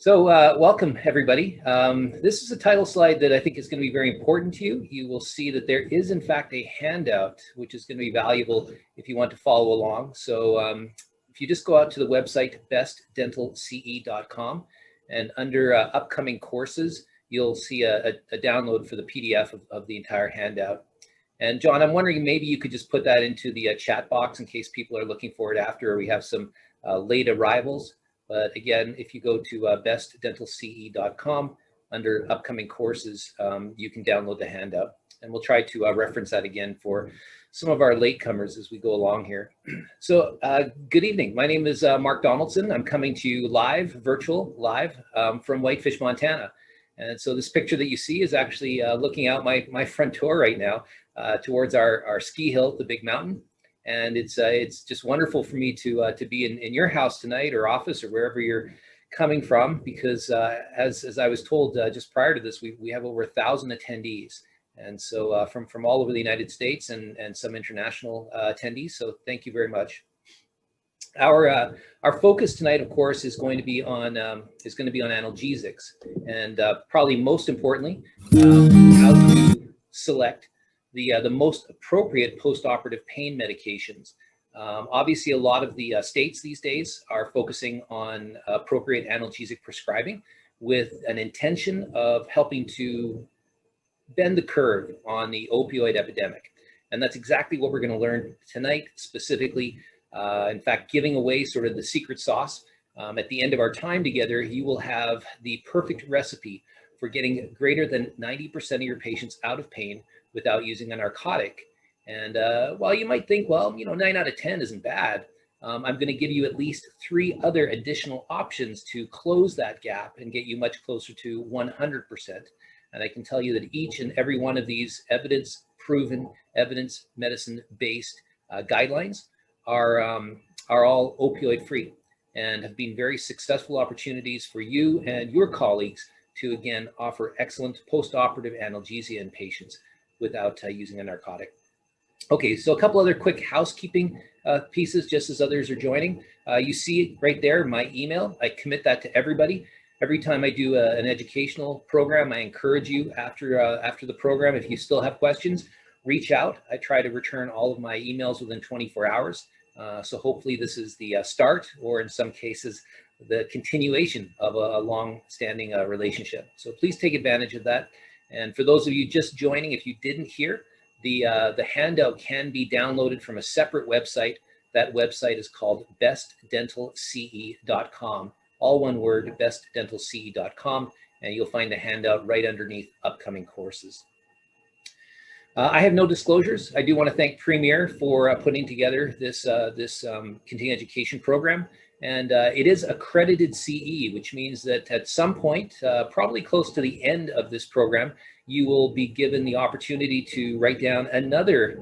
Welcome everybody. This is a title slide that I think is going to be very important to you. You will see that there is in fact a handout which is going to be valuable if you want to follow along. If you just go out to the website bestdentalce.com and under upcoming courses, you'll see a download for the PDF of the entire handout. And John, I'm wondering maybe you could just put that into the chat box in case people are looking for it after, or we have some late arrivals. But again, if you go to bestdentalce.com under upcoming courses, you can download the handout. And we'll try to reference that again for some of our latecomers as we go along here. Good evening. My name is Mark Donaldson. I'm coming to you virtual live from Whitefish, Montana. And so this picture that you see is actually looking out my front door right now towards our ski hill, the big mountain. And it's just wonderful for me to be in your house tonight or office or wherever you're coming from, because as I was told just prior to this, we have over 1,000 attendees, and so from all over the United States and some international attendees. So thank you very much. Our focus tonight, of course, is going to be on analgesics, and probably most importantly, how to select the most appropriate post-operative pain medications. Obviously, a lot of the states these days are focusing on appropriate analgesic prescribing with an intention of helping to bend the curve on the opioid epidemic. And that's exactly what we're going to learn tonight, specifically, in fact, giving away sort of the secret sauce. At the end of our time together, you will have the perfect recipe for getting greater than 90% of your patients out of pain without using a narcotic. And while you might think, well, 9 out of 10 isn't bad, I'm going to give you at least 3 other additional options to close that gap and get you much closer to 100%. And I can tell you that each and every one of these evidence-proven, evidence medicine-based guidelines are all opioid-free and have been very successful opportunities for you and your colleagues to, again, offer excellent post-operative analgesia in patients without using a narcotic. Okay, so a couple other quick housekeeping pieces just as others are joining. You see right there my email. I commit that to everybody. Every time I do an educational program, I encourage you after the program, if you still have questions, reach out. I try to return all of my emails within 24 hours. So hopefully this is the start, or in some cases, the continuation of a long-standing relationship. So please take advantage of that. And for those of you just joining, if you didn't hear, the handout can be downloaded from a separate website. That website is called bestdentalce.com. All one word, bestdentalce.com, and you'll find the handout right underneath upcoming courses. I have no disclosures. I do want to thank Premier for putting together this continuing education program. And it is accredited CE, which means that at some point, probably close to the end of this program, you will be given the opportunity to write down another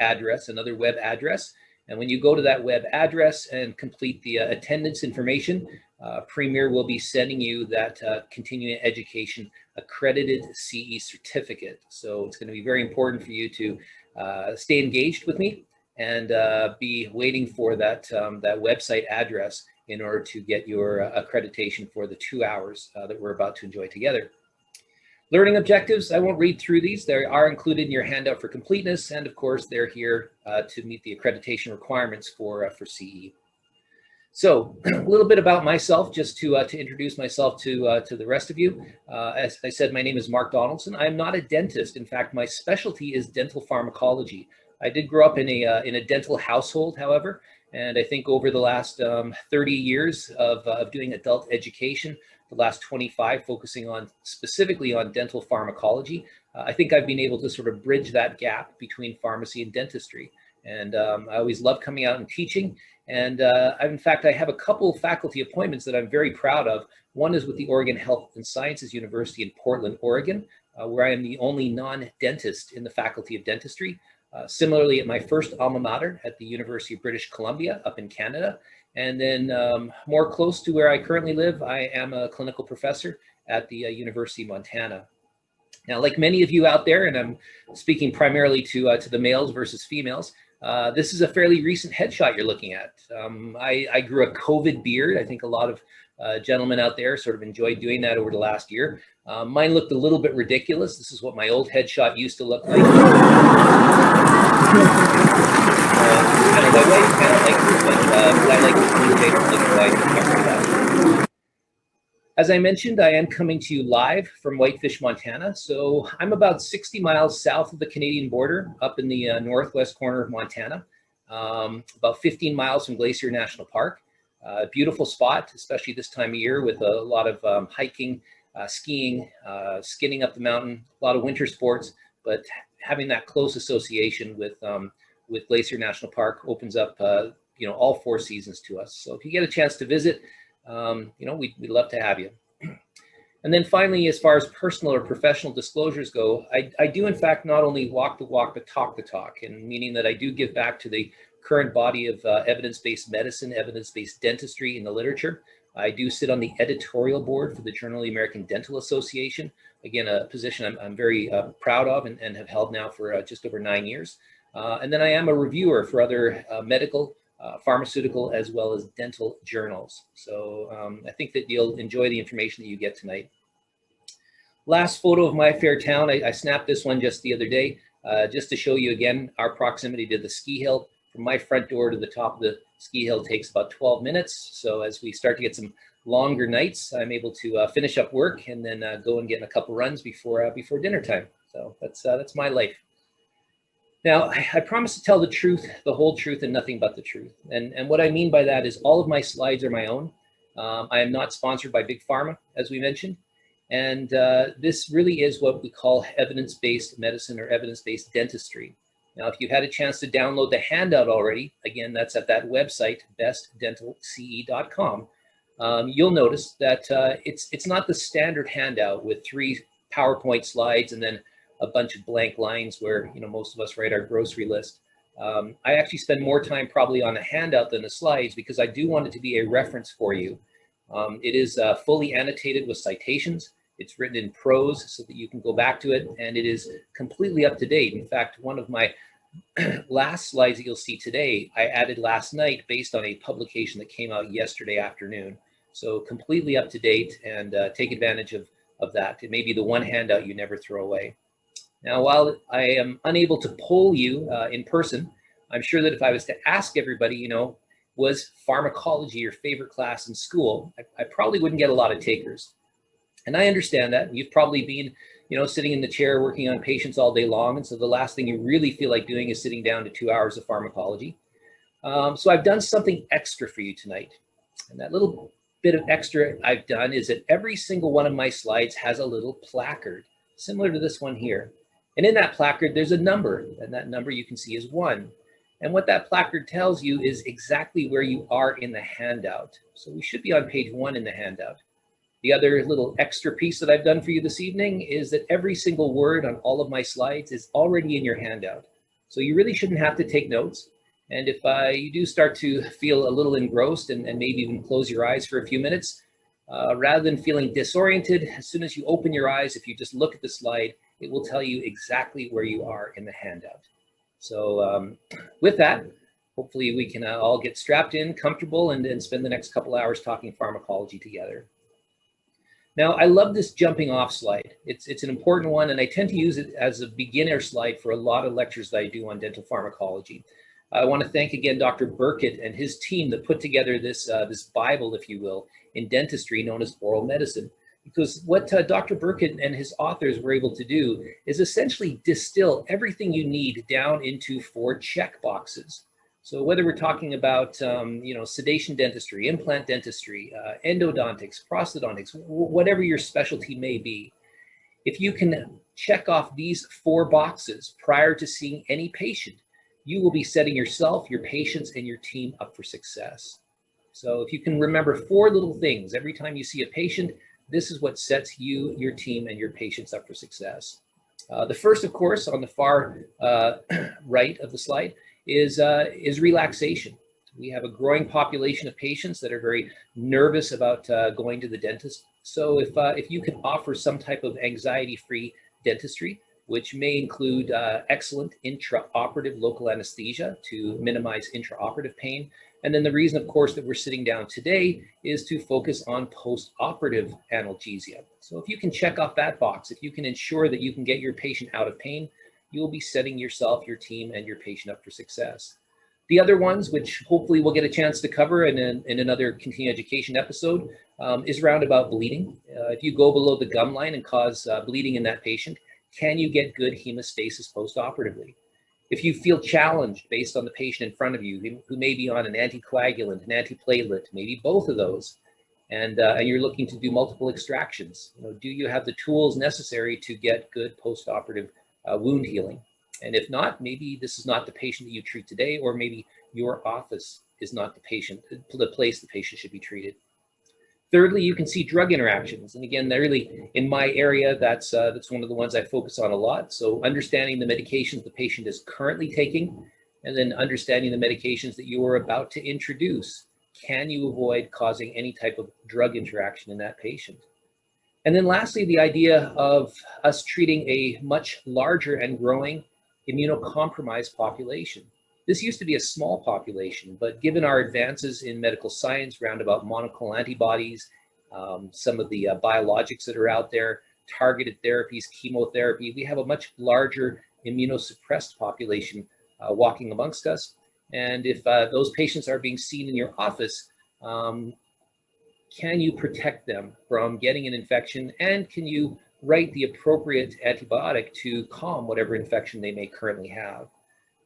address, another web address. And when you go to that web address and complete the attendance information, Premier will be sending you that continuing education accredited CE certificate. So it's going to be very important for you to stay engaged with me and be waiting for that website address in order to get your accreditation for the 2 hours that we're about to enjoy together. Learning objectives, I won't read through these. They are included in your handout for completeness, and of course, they're here to meet the accreditation requirements for CE. So a little bit about myself, just to introduce myself to the rest of you. As I said, my name is Mark Donaldson. I'm not a dentist. In fact, my specialty is dental pharmacology. I did grow up in a dental household, however, and I think over the last 30 years of doing adult education, the last 25 focusing specifically on dental pharmacology, I think I've been able to sort of bridge that gap between pharmacy and dentistry. And I always love coming out and teaching. And in fact, I have a couple faculty appointments that I'm very proud of. One is with the Oregon Health and Sciences University in Portland, Oregon, where I am the only non-dentist in the Faculty of Dentistry. Similarly, at my first alma mater at the University of British Columbia up in Canada. And then more close to where I currently live, I am a clinical professor at the University of Montana. Now, like many of you out there, and I'm speaking primarily to the males versus females, This is a fairly recent headshot you're looking at. I grew a COVID beard. I think a lot of gentlemen out there sort of enjoyed doing that over the last year. Mine looked a little bit ridiculous. This is what my old headshot used to look like. Kind of my wife kind of likes it, but I like to communicate with my wife. As I mentioned, I am coming to you live from Whitefish, Montana. So I'm about 60 miles south of the Canadian border, up in the northwest corner of Montana, about 15 miles from Glacier National Park. Beautiful spot, especially this time of year with a lot of hiking, skiing, skinning up the mountain, a lot of winter sports, but having that close association with Glacier National Park opens up, all 4 seasons to us. So if you get a chance to visit, we'd love to have you. And then finally, as far as personal or professional disclosures go, I do in fact not only walk the walk, but talk the talk, and meaning that I do give back to the current body of evidence-based medicine, evidence-based dentistry in the literature. I do sit on the editorial board for the Journal of the American Dental Association. Again, a position I'm very proud of and have held now for just over 9 years. And then I am a reviewer for other medical, pharmaceutical, as well as dental journals. So I think that you'll enjoy the information that you get tonight. Last photo of my fair town. I snapped this one just the other day, just to show you again our proximity to the ski hill. From my front door to the top of the ski hill takes about 12 minutes. So as we start to get some longer nights, I'm able to finish up work and then go and get in a couple runs before dinner time. So that's my life. Now, I promise to tell the truth, the whole truth, and nothing but the truth. And what I mean by that is all of my slides are my own. I am not sponsored by Big Pharma, as we mentioned. And this really is what we call evidence-based medicine or evidence-based dentistry. Now, if you've had a chance to download the handout already, again, that's at that website, bestdentalce.com, you'll notice that it's not the standard handout with 3 PowerPoint slides and then a bunch of blank lines where most of us write our grocery list. I actually spend more time probably on a handout than the slides because I do want it to be a reference for you. It is fully annotated with citations. It's written in prose so that you can go back to it, and it is completely up to date. In fact, one of my last slides that you'll see today, I added last night based on a publication that came out yesterday afternoon. So completely up to date, and take advantage of that. It may be the one handout you never throw away. Now, while I am unable to poll you in person, I'm sure that if I was to ask everybody, was pharmacology your favorite class in school, I probably wouldn't get a lot of takers. And I understand that. You've probably been, sitting in the chair working on patients all day long. And so the last thing you really feel like doing is sitting down to 2 hours of pharmacology. So I've done something extra for you tonight. And that little bit of extra I've done is that every single one of my slides has a little placard, similar to this one here. And in that placard, there's a number, and that number you can see is 1. And what that placard tells you is exactly where you are in the handout. So we should be on page 1 in the handout. The other little extra piece that I've done for you this evening is that every single word on all of my slides is already in your handout. So you really shouldn't have to take notes. And if you do start to feel a little engrossed and maybe even close your eyes for a few minutes, rather than feeling disoriented, as soon as you open your eyes, if you just look at the slide, it will tell you exactly where you are in the handout. So with that, hopefully we can all get strapped in, comfortable, and spend the next couple hours talking pharmacology together. Now, I love this jumping off slide. It's an important one, and I tend to use it as a beginner slide for a lot of lectures that I do on dental pharmacology. I want to thank again Dr. Burkett and his team that put together this Bible, if you will, in dentistry known as oral medicine. Because what Dr. Burkett and his authors were able to do is essentially distill everything you need down into 4 check boxes. So whether we're talking about, sedation dentistry, implant dentistry, endodontics, prosthodontics, whatever your specialty may be, if you can check off these 4 boxes prior to seeing any patient, you will be setting yourself, your patients, and your team up for success. So if you can remember 4 little things every time you see a patient, this is what sets you, your team, and your patients up for success. The first, of course, on the far right of the slide is relaxation. We have a growing population of patients that are very nervous about going to the dentist. So if you can offer some type of anxiety-free dentistry which may include excellent intraoperative local anesthesia to minimize intraoperative pain. And then the reason, of course, that we're sitting down today is to focus on post-operative analgesia. So if you can check off that box, if you can ensure that you can get your patient out of pain, you will be setting yourself, your team, and your patient up for success. The other ones, which hopefully we'll get a chance to cover in another continuing education episode, is around about bleeding. If you go below the gum line and cause bleeding in that patient, can you get good hemostasis post-operatively? If you feel challenged based on the patient in front of you, who may be on an anticoagulant, an antiplatelet, maybe both of those, and you're looking to do multiple extractions, do you have the tools necessary to get good post-operative wound healing? And if not, maybe this is not the patient that you treat today, or maybe your office is not the place the patient should be treated. Thirdly, you can see drug interactions. And again, really in my area, that's one of the ones I focus on a lot. So understanding the medications the patient is currently taking, and then understanding the medications that you are about to introduce. Can you avoid causing any type of drug interaction in that patient? And then lastly, the idea of us treating a much larger and growing immunocompromised population. This used to be a small population, but given our advances in medical science around about monoclonal antibodies, some of the biologics that are out there, targeted therapies, chemotherapy, we have a much larger immunosuppressed population walking amongst us. And if those patients are being seen in your office, can you protect them from getting an infection, and can you write the appropriate antibiotic to calm whatever infection they may currently have?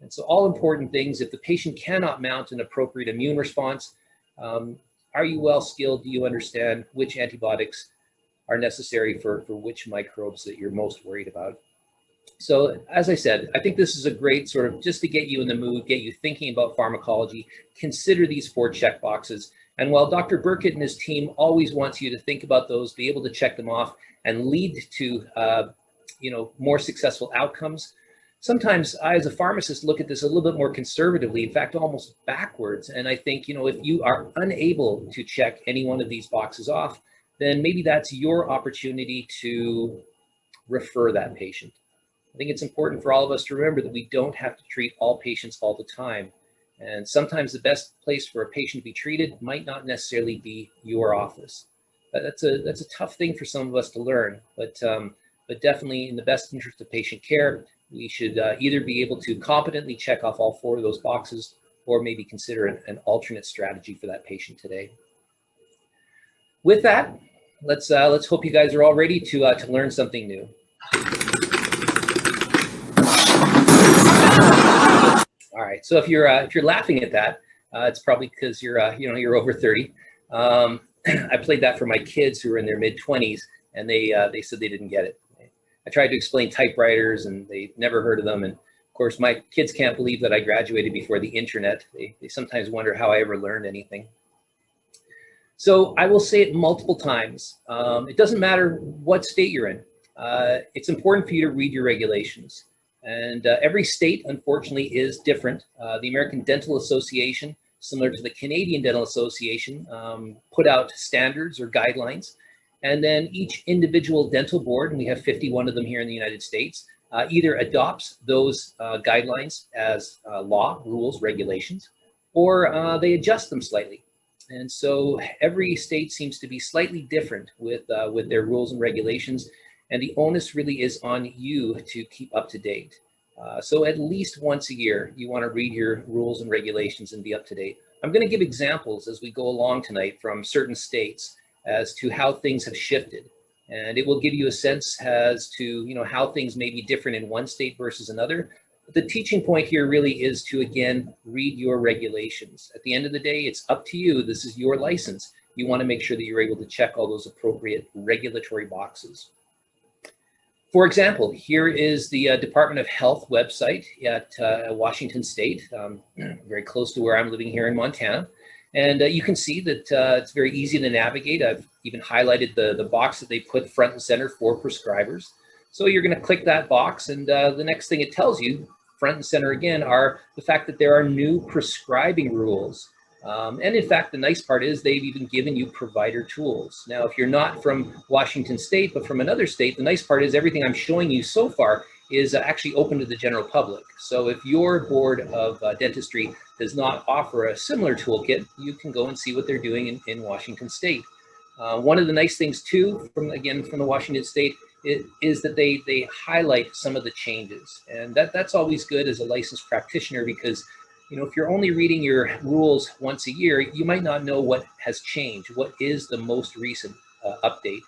And so all important things. If the patient cannot mount an appropriate immune response, are you well skilled? Do you understand which antibiotics are necessary for which microbes that you're most worried about? So as I said, I think this is a great sort of just to get you in the mood, get you thinking about pharmacology. Consider these 4 check boxes. And while Dr. Burkett and his team always wants you to think about those, be able to check them off and lead to more successful outcomes, sometimes I, as a pharmacist, look at this a little bit more conservatively, in fact, almost backwards. And I think, if you are unable to check any one of these boxes off, then maybe that's your opportunity to refer that patient. I think it's important for all of us to remember that we don't have to treat all patients all the time. And sometimes the best place for a patient to be treated might not necessarily be your office. That's a tough thing for some of us to learn, but definitely in the best interest of patient care, we should either be able to competently check off all 4 of those boxes, or maybe consider an alternate strategy for that patient today. With that, let's hope you guys are all ready to learn something new. All right. So if you're laughing at that, it's probably because you're over 30. I played that for my kids who are in their mid-20s, and they said they didn't get it. I tried to explain typewriters, and they never heard of them. And of course, my kids can't believe that I graduated before the internet. They sometimes wonder how I ever learned anything. So I will say it multiple times. It doesn't matter what state you're in. It's important for you to read your regulations. And every state, unfortunately, is different. The American Dental Association, similar to the Canadian Dental Association, put out standards or guidelines. And then each individual dental board, and we have 51 of them here in the United States, either adopts those guidelines as law, rules, regulations, or they adjust them slightly. And so every state seems to be slightly different with their rules and regulations. And the onus really is on you to keep up to date. So at least once a year, you want to read your rules and regulations and be up to date. I'm going to give examples as we go along tonight from certain states as to how things have shifted. And it will give you a sense as to how things may be different in one state versus another. But the teaching point here really is to, again, read your regulations. At the end of the day, it's up to you. This is your license. You want to make sure that you're able to check all those appropriate regulatory boxes. For example, here is the Department of Health website at Washington State, very close to where I'm living here in Montana. And you can see that it's very easy to navigate. I've even highlighted the box that they put front and center for prescribers. So you're going to click that box, and the next thing it tells you, front and center again, are the fact that there are new prescribing rules. And in fact, the nice part is they've even given you provider tools. Now, if you're not from Washington State, but from another state, the nice part is everything I'm showing you so far is actually open to the general public. So if your board of dentistry does not offer a similar toolkit, you can go and see what they're doing in Washington State. One of the nice things too, from the Washington State, is that they highlight some of the changes, and that's always good as a licensed practitioner, because if you're only reading your rules once a year, you might not know what has changed, what is the most recent update,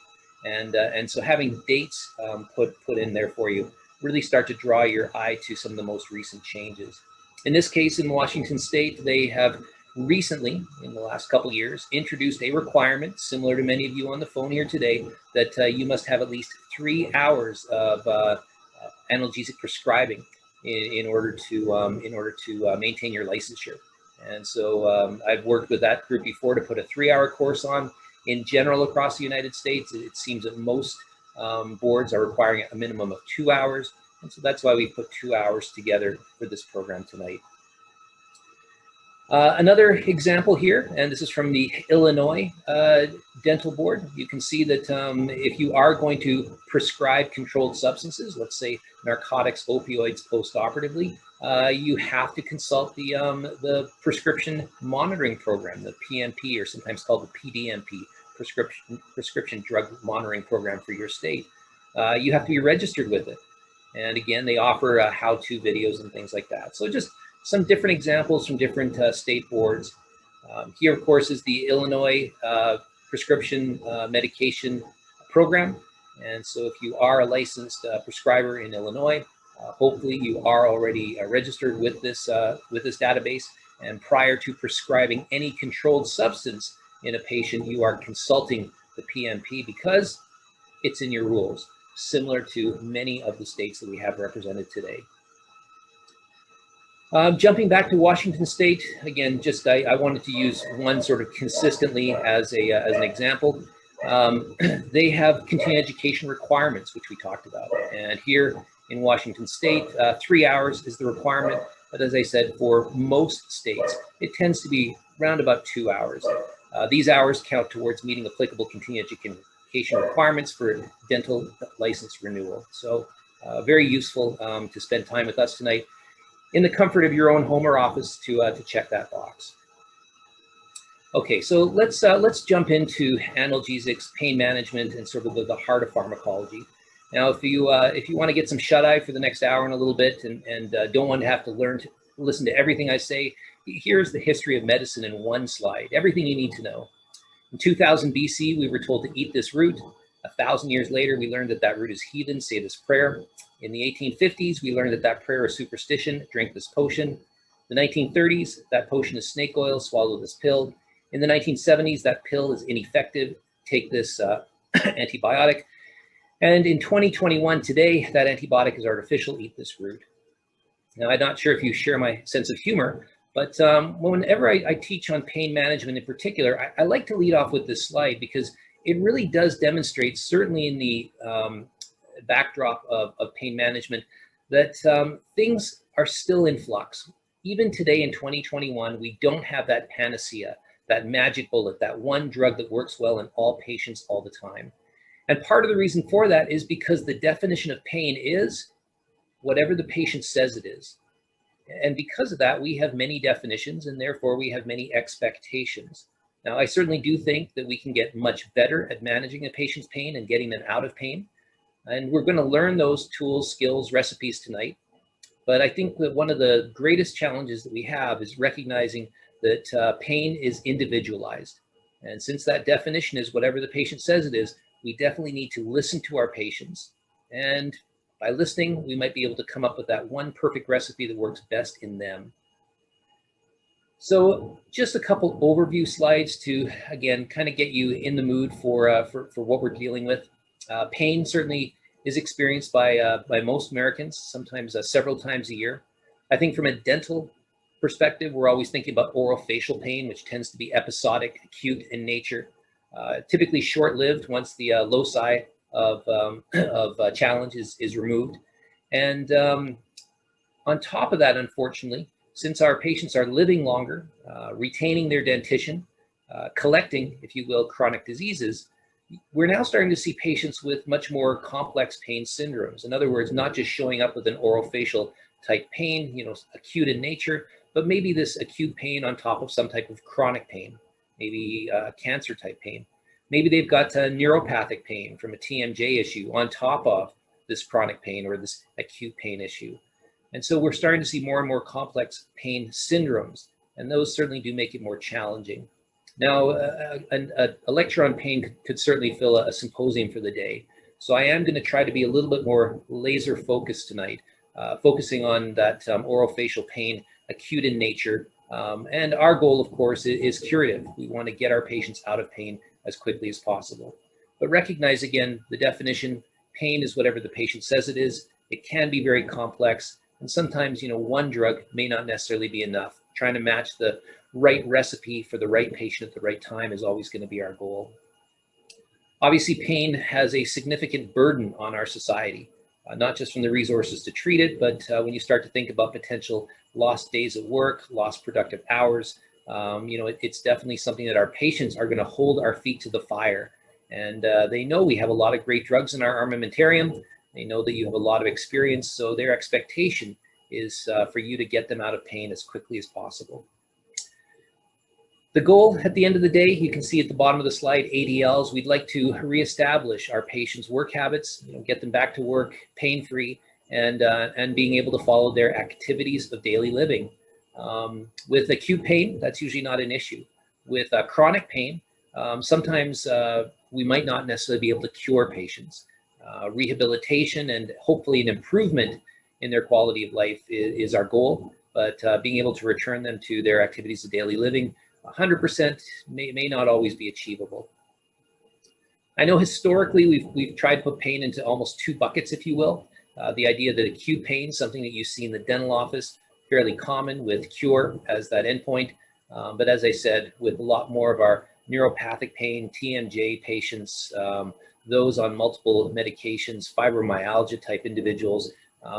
and so having dates put in there for you really start to draw your eye to some of the most recent changes. In this case, in Washington State, they have recently, in the last couple of years, introduced a requirement, similar to many of you on the phone here today, that you must have at least 3 hours of analgesic prescribing in order to maintain your licensure. And so I've worked with that group before to put a 3-hour course on. In general, across the United States, it seems that most boards are requiring a minimum of 2 hours. And so that's why we put 2 hours together for this program tonight. Another example here, and this is from the Illinois Dental Board. You can see that if you are going to prescribe controlled substances, let's say narcotics, opioids post-operatively, you have to consult the prescription monitoring program, the PMP, or sometimes called the PDMP, prescription drug monitoring program for your state. You have to be registered with it. And again, they offer how-to videos and things like that. So just some different examples from different state boards. Here, of course, is the Illinois prescription medication program. And so if you are a licensed prescriber in Illinois, hopefully you are already registered with this database. And prior to prescribing any controlled substance in a patient, you are consulting the PMP because it's in your rules, similar to many of the states that we have represented today. Jumping back to Washington State, again, I wanted to use one sort of consistently as an example. They have continuing education requirements, which we talked about. And here in Washington State, 3 hours is the requirement. But as I said, for most states, it tends to be around about 2 hours. These hours count towards meeting applicable continuing education requirements for dental license renewal. So very useful to spend time with us tonight in the comfort of your own home or office to check that box. Okay, so let's jump into analgesics, pain management, and sort of the heart of pharmacology. Now, if you want to get some shut-eye for the next hour and a little bit, and don't want to have to listen to everything I say, here's the history of medicine in one slide. Everything you need to know. In 2000 BC, we were told to eat this root. 1,000 years later, we learned that root is heathen, say this prayer. In the 1850s, we learned that prayer is superstition, drink this potion. The 1930s, that potion is snake oil, swallow this pill. In the 1970s, that pill is ineffective, take this antibiotic. And in 2021, today, that antibiotic is artificial, eat this root. Now, I'm not sure if you share my sense of humor, but whenever I teach on pain management in particular, I like to lead off with this slide because it really does demonstrate, certainly in the backdrop of pain management, that things are still in flux. Even today in 2021, we don't have that panacea, that magic bullet, that one drug that works well in all patients all the time. And part of the reason for that is because the definition of pain is whatever the patient says it is. And because of that, we have many definitions, and therefore we have many expectations. Now, I certainly do think that we can get much better at managing a patient's pain and getting them out of pain. And we're going to learn those tools, skills, recipes tonight. But I think that one of the greatest challenges that we have is recognizing that pain is individualized. And since that definition is whatever the patient says it is, we definitely need to listen to our patients. And by listening, we might be able to come up with that one perfect recipe that works best in them. So just a couple overview slides to, again, kind of get you in the mood for what we're dealing with. Pain certainly is experienced by most Americans, sometimes several times a year. I think from a dental perspective, we're always thinking about orofacial pain, which tends to be episodic, acute in nature, typically short-lived once the loci of challenge is removed. And on top of that, unfortunately, since our patients are living longer, retaining their dentition, collecting, if you will, chronic diseases, we're now starting to see patients with much more complex pain syndromes. In other words, not just showing up with an orofacial type pain, acute in nature, but maybe this acute pain on top of some type of chronic pain, maybe cancer type pain. Maybe they've got neuropathic pain from a TMJ issue on top of this chronic pain or this acute pain issue. And so we're starting to see more and more complex pain syndromes, and those certainly do make it more challenging. Now, a lecture on pain could certainly fill a symposium for the day. So I am going to try to be a little bit more laser focused tonight, focusing on that orofacial pain, acute in nature. And our goal, of course, is curative. We want to get our patients out of pain as quickly as possible. But recognize, again, the definition, pain is whatever the patient says it is. It can be very complex. And sometimes, one drug may not necessarily be enough. Trying to match the right recipe for the right patient at the right time is always going to be our goal. Obviously, pain has a significant burden on our society, not just from the resources to treat it, but when you start to think about potential lost days at work, lost productive hours, it's definitely something that our patients are going to hold our feet to the fire. And they know we have a lot of great drugs in our armamentarium. They know that you have a lot of experience, so their expectation is for you to get them out of pain as quickly as possible. The goal at the end of the day, you can see at the bottom of the slide, ADLs, we'd like to reestablish our patients' work habits, get them back to work pain-free and being able to follow their activities of daily living. With acute pain, that's usually not an issue. With chronic pain, sometimes we might not necessarily be able to cure patients. Rehabilitation and hopefully an improvement in their quality of life is our goal, but being able to return them to their activities of daily living, 100% may not always be achievable. I know historically we've tried to put pain into almost two buckets, if you will. The idea that acute pain, something that you see in the dental office, fairly common with cure as that endpoint. But as I said, with a lot more of our neuropathic pain, TMJ patients, those on multiple medications, fibromyalgia type individuals,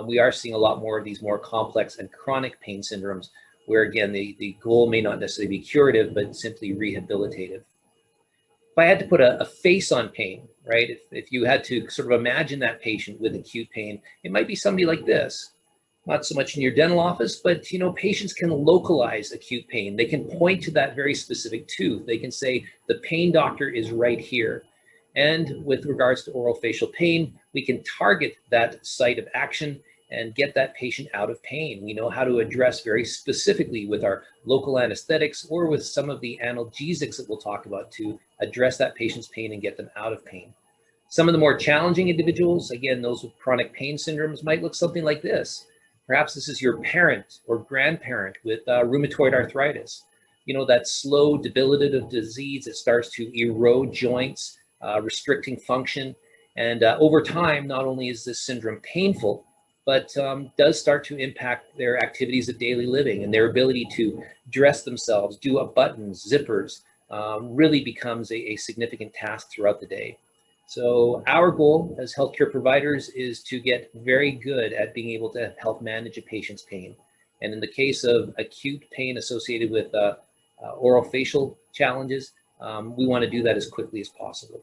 we are seeing a lot more of these more complex and chronic pain syndromes where, again, the goal may not necessarily be curative, but simply rehabilitative. If I had to put a face on pain, right, if you had to sort of imagine that patient with acute pain, it might be somebody like this. Not so much in your dental office, but patients can localize acute pain. They can point to that very specific tooth. They can say, the pain doctor is right here. And with regards to orofacial pain, we can target that site of action and get that patient out of pain. We know how to address very specifically with our local anesthetics or with some of the analgesics that we'll talk about to address that patient's pain and get them out of pain. Some of the more challenging individuals, again, those with chronic pain syndromes might look something like this. Perhaps this is your parent or grandparent with rheumatoid arthritis. That slow debilitative disease that starts to erode joints, restricting function. And over time, not only is this syndrome painful, but does start to impact their activities of daily living and their ability to dress themselves, do up buttons, zippers, really becomes a significant task throughout the day. So our goal as healthcare providers is to get very good at being able to help manage a patient's pain. And in the case of acute pain associated with orofacial challenges, we want to do that as quickly as possible.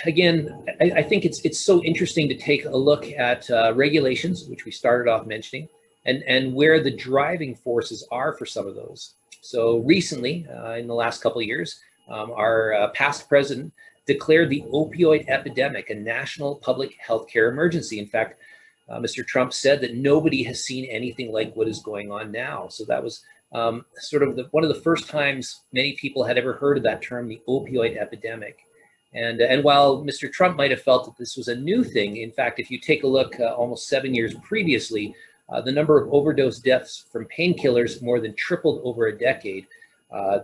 Again, I think it's so interesting to take a look at regulations, which we started off mentioning, and where the driving forces are for some of those. So recently, in the last couple of years, our past president declared the opioid epidemic a national public health care emergency. In fact, Mr. Trump said that nobody has seen anything like what is going on now. So that was sort of one of the first times many people had ever heard of that term, the opioid epidemic. And while Mr. Trump might have felt that this was a new thing, in fact, if you take a look almost 7 years previously, the number of overdose deaths from painkillers more than tripled over a decade.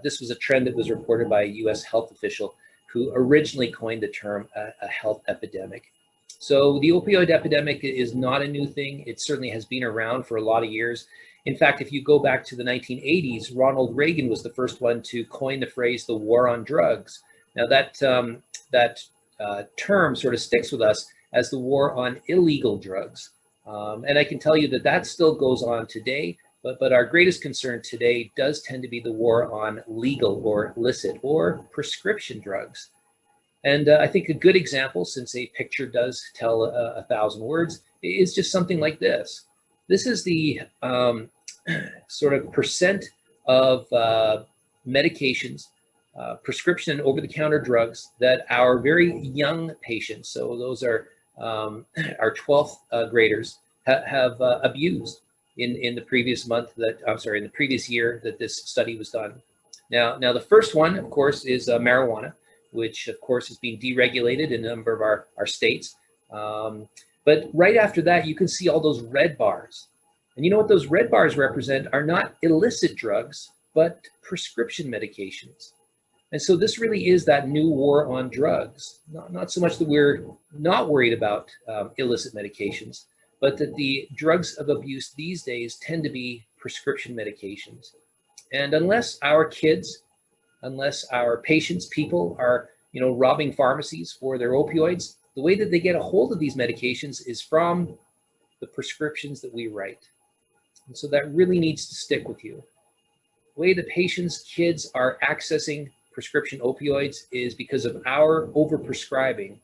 This was a trend that was reported by a U.S. health official who originally coined the term a health epidemic. So the opioid epidemic is not a new thing. It certainly has been around for a lot of years. In fact, if you go back to the 1980s, Ronald Reagan was the first one to coin the phrase the war on drugs. Now that term sort of sticks with us as the war on illegal drugs. And I can tell you that still goes on today. But our greatest concern today does tend to be the war on legal or illicit or prescription drugs. And I think a good example, since a picture does tell 1,000 words, is just something like this. This is the sort of percent of medications, prescription and over-the-counter drugs that our very young patients, so those are our 12th graders, have abused in the previous month that, in the previous year that this study was done. Now the first one, of course, is marijuana, which of course is being deregulated in a number of our states. But right after that, you can see all those red bars. And you know what those red bars represent are not illicit drugs, but prescription medications. And so this really is that new war on drugs. Not so much that we're not worried about illicit medications, but that the drugs of abuse these days tend to be prescription medications. And unless our kids, unless our patients, people are, robbing pharmacies for their opioids, the way that they get a hold of these medications is from the prescriptions that we write. And so that really needs to stick with you. The way the patients, kids are accessing prescription opioids is because of our overprescribing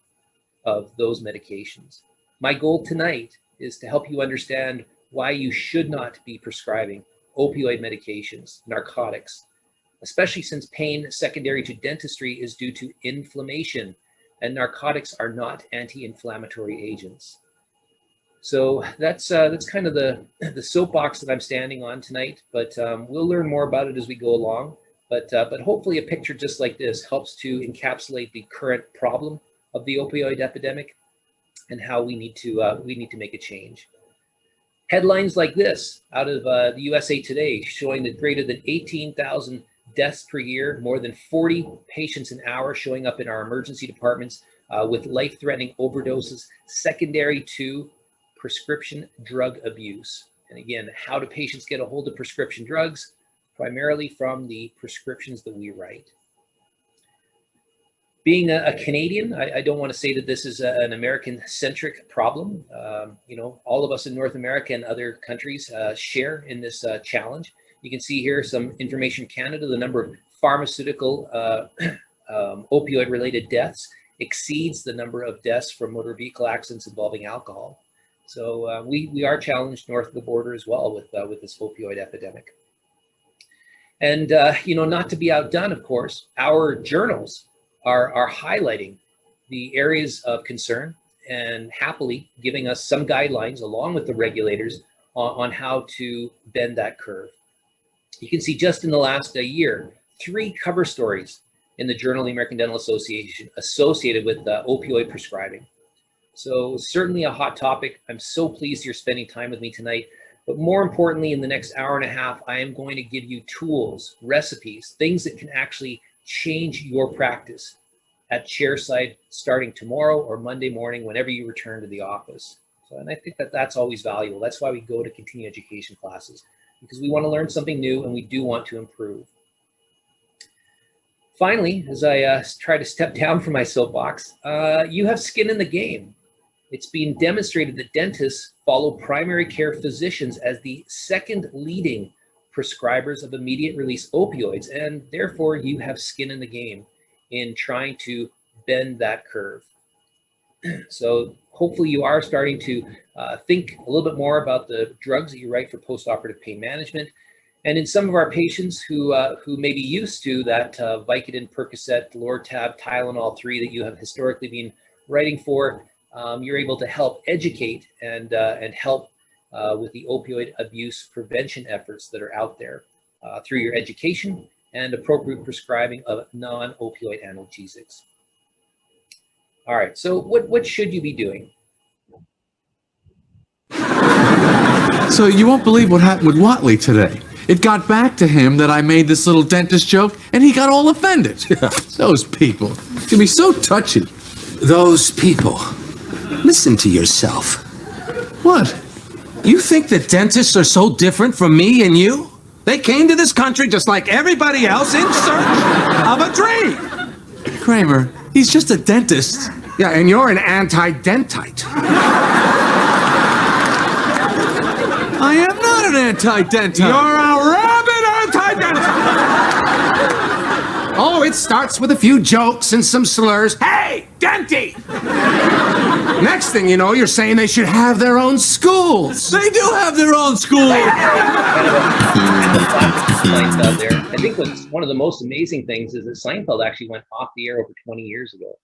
of those medications. My goal tonight is to help you understand why you should not be prescribing opioid medications, narcotics, especially since pain secondary to dentistry is due to inflammation, and narcotics are not anti-inflammatory agents. So that's kind of the soapbox that I'm standing on tonight, but we'll learn more about it as we go along. But hopefully a picture just like this helps to encapsulate the current problem of the opioid epidemic and how we need to make a change. Headlines like this out of the USA Today showing that greater than 18,000 deaths per year, more than 40 patients an hour showing up in our emergency departments with life-threatening overdoses secondary to prescription drug abuse. And again, how do patients get a hold of prescription drugs? Primarily from the prescriptions that we write. Being a Canadian, I don't want to say that this is an American-centric problem. All of us in North America and other countries share in this challenge. You can see here some information Canada, the number of pharmaceutical opioid-related deaths exceeds the number of deaths from motor vehicle accidents involving alcohol. So we are challenged north of the border as well with this opioid epidemic. And, not to be outdone, of course, our journals are highlighting the areas of concern and happily giving us some guidelines along with the regulators on how to bend that curve. You can see just in the last year, 3 cover stories in the Journal of the American Dental Association associated with opioid prescribing. So certainly a hot topic. I'm so pleased you're spending time with me tonight. But more importantly, in the next hour and a half, I am going to give you tools, recipes, things that can actually change your practice at chairside starting tomorrow or Monday morning, whenever you return to the office. So, and I think that that's always valuable. That's why we go to continuing education classes, because we want to learn something new and we do want to improve. Finally, as I try to step down from my soapbox, you have skin in the game. It's been demonstrated that dentists follow primary care physicians as the second leading prescribers of immediate release opioids, and therefore you have skin in the game in trying to bend that curve. So hopefully you are starting to think a little bit more about the drugs that you write for post-operative pain management. And in some of our patients who may be used to that Vicodin, Percocet, Lortab, Tylenol 3 that you have historically been writing for, you're able to help educate and help with the opioid abuse prevention efforts that are out there through your education and appropriate prescribing of non-opioid analgesics. All right, so what should you be doing? So you won't believe what happened with Watley today. It got back to him that I made this little dentist joke, and he got all offended. Those people can be so touchy. Those people. Listen to yourself. What? You think that dentists are so different from me and you? They came to this country just like everybody else in search of a dream. Kramer, he's just a dentist. Yeah, and you're an anti-dentite. I am not an anti-dentist. You're a rabid anti-dentist. Oh, it starts with a few jokes and some slurs. Hey, Denty! Next thing you know, you're saying they should have their own schools. They do have their own schools. Seinfeld there. I think what's one of the most amazing things is that Seinfeld actually went off the air over 20 years ago.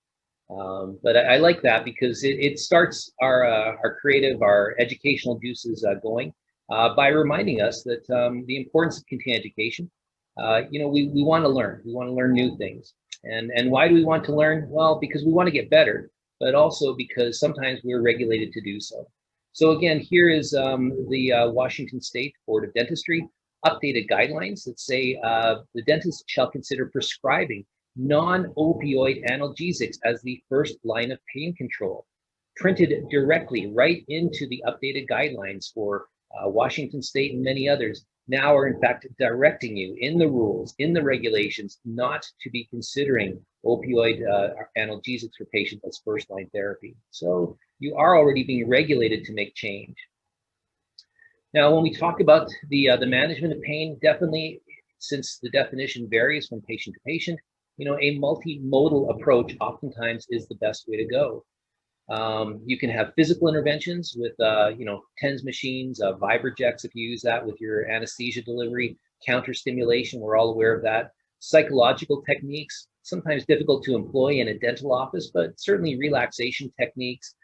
But I like that because it starts our creative, our educational juices going by reminding us that the importance of continuing education. We want to learn. We want to learn new things. And why do we want to learn? Well, because we want to get better, but also because sometimes we're regulated to do so. So again, here is the Washington State Board of Dentistry updated guidelines that say the dentist shall consider prescribing non-opioid analgesics as the first line of pain control, printed directly right into the updated guidelines for Washington State and many others. Now are in fact directing you in the rules, in the regulations, not to be considering opioid analgesics for patients as first line therapy. So you are already being regulated to make change. Now, when we talk about the management of pain, definitely, since the definition varies from patient to patient, a multimodal approach oftentimes is the best way to go. You can have physical interventions with, TENS machines, Vibrojects if you use that with your anesthesia delivery, counter stimulation, we're all aware of that. Psychological techniques, sometimes difficult to employ in a dental office, but certainly relaxation techniques.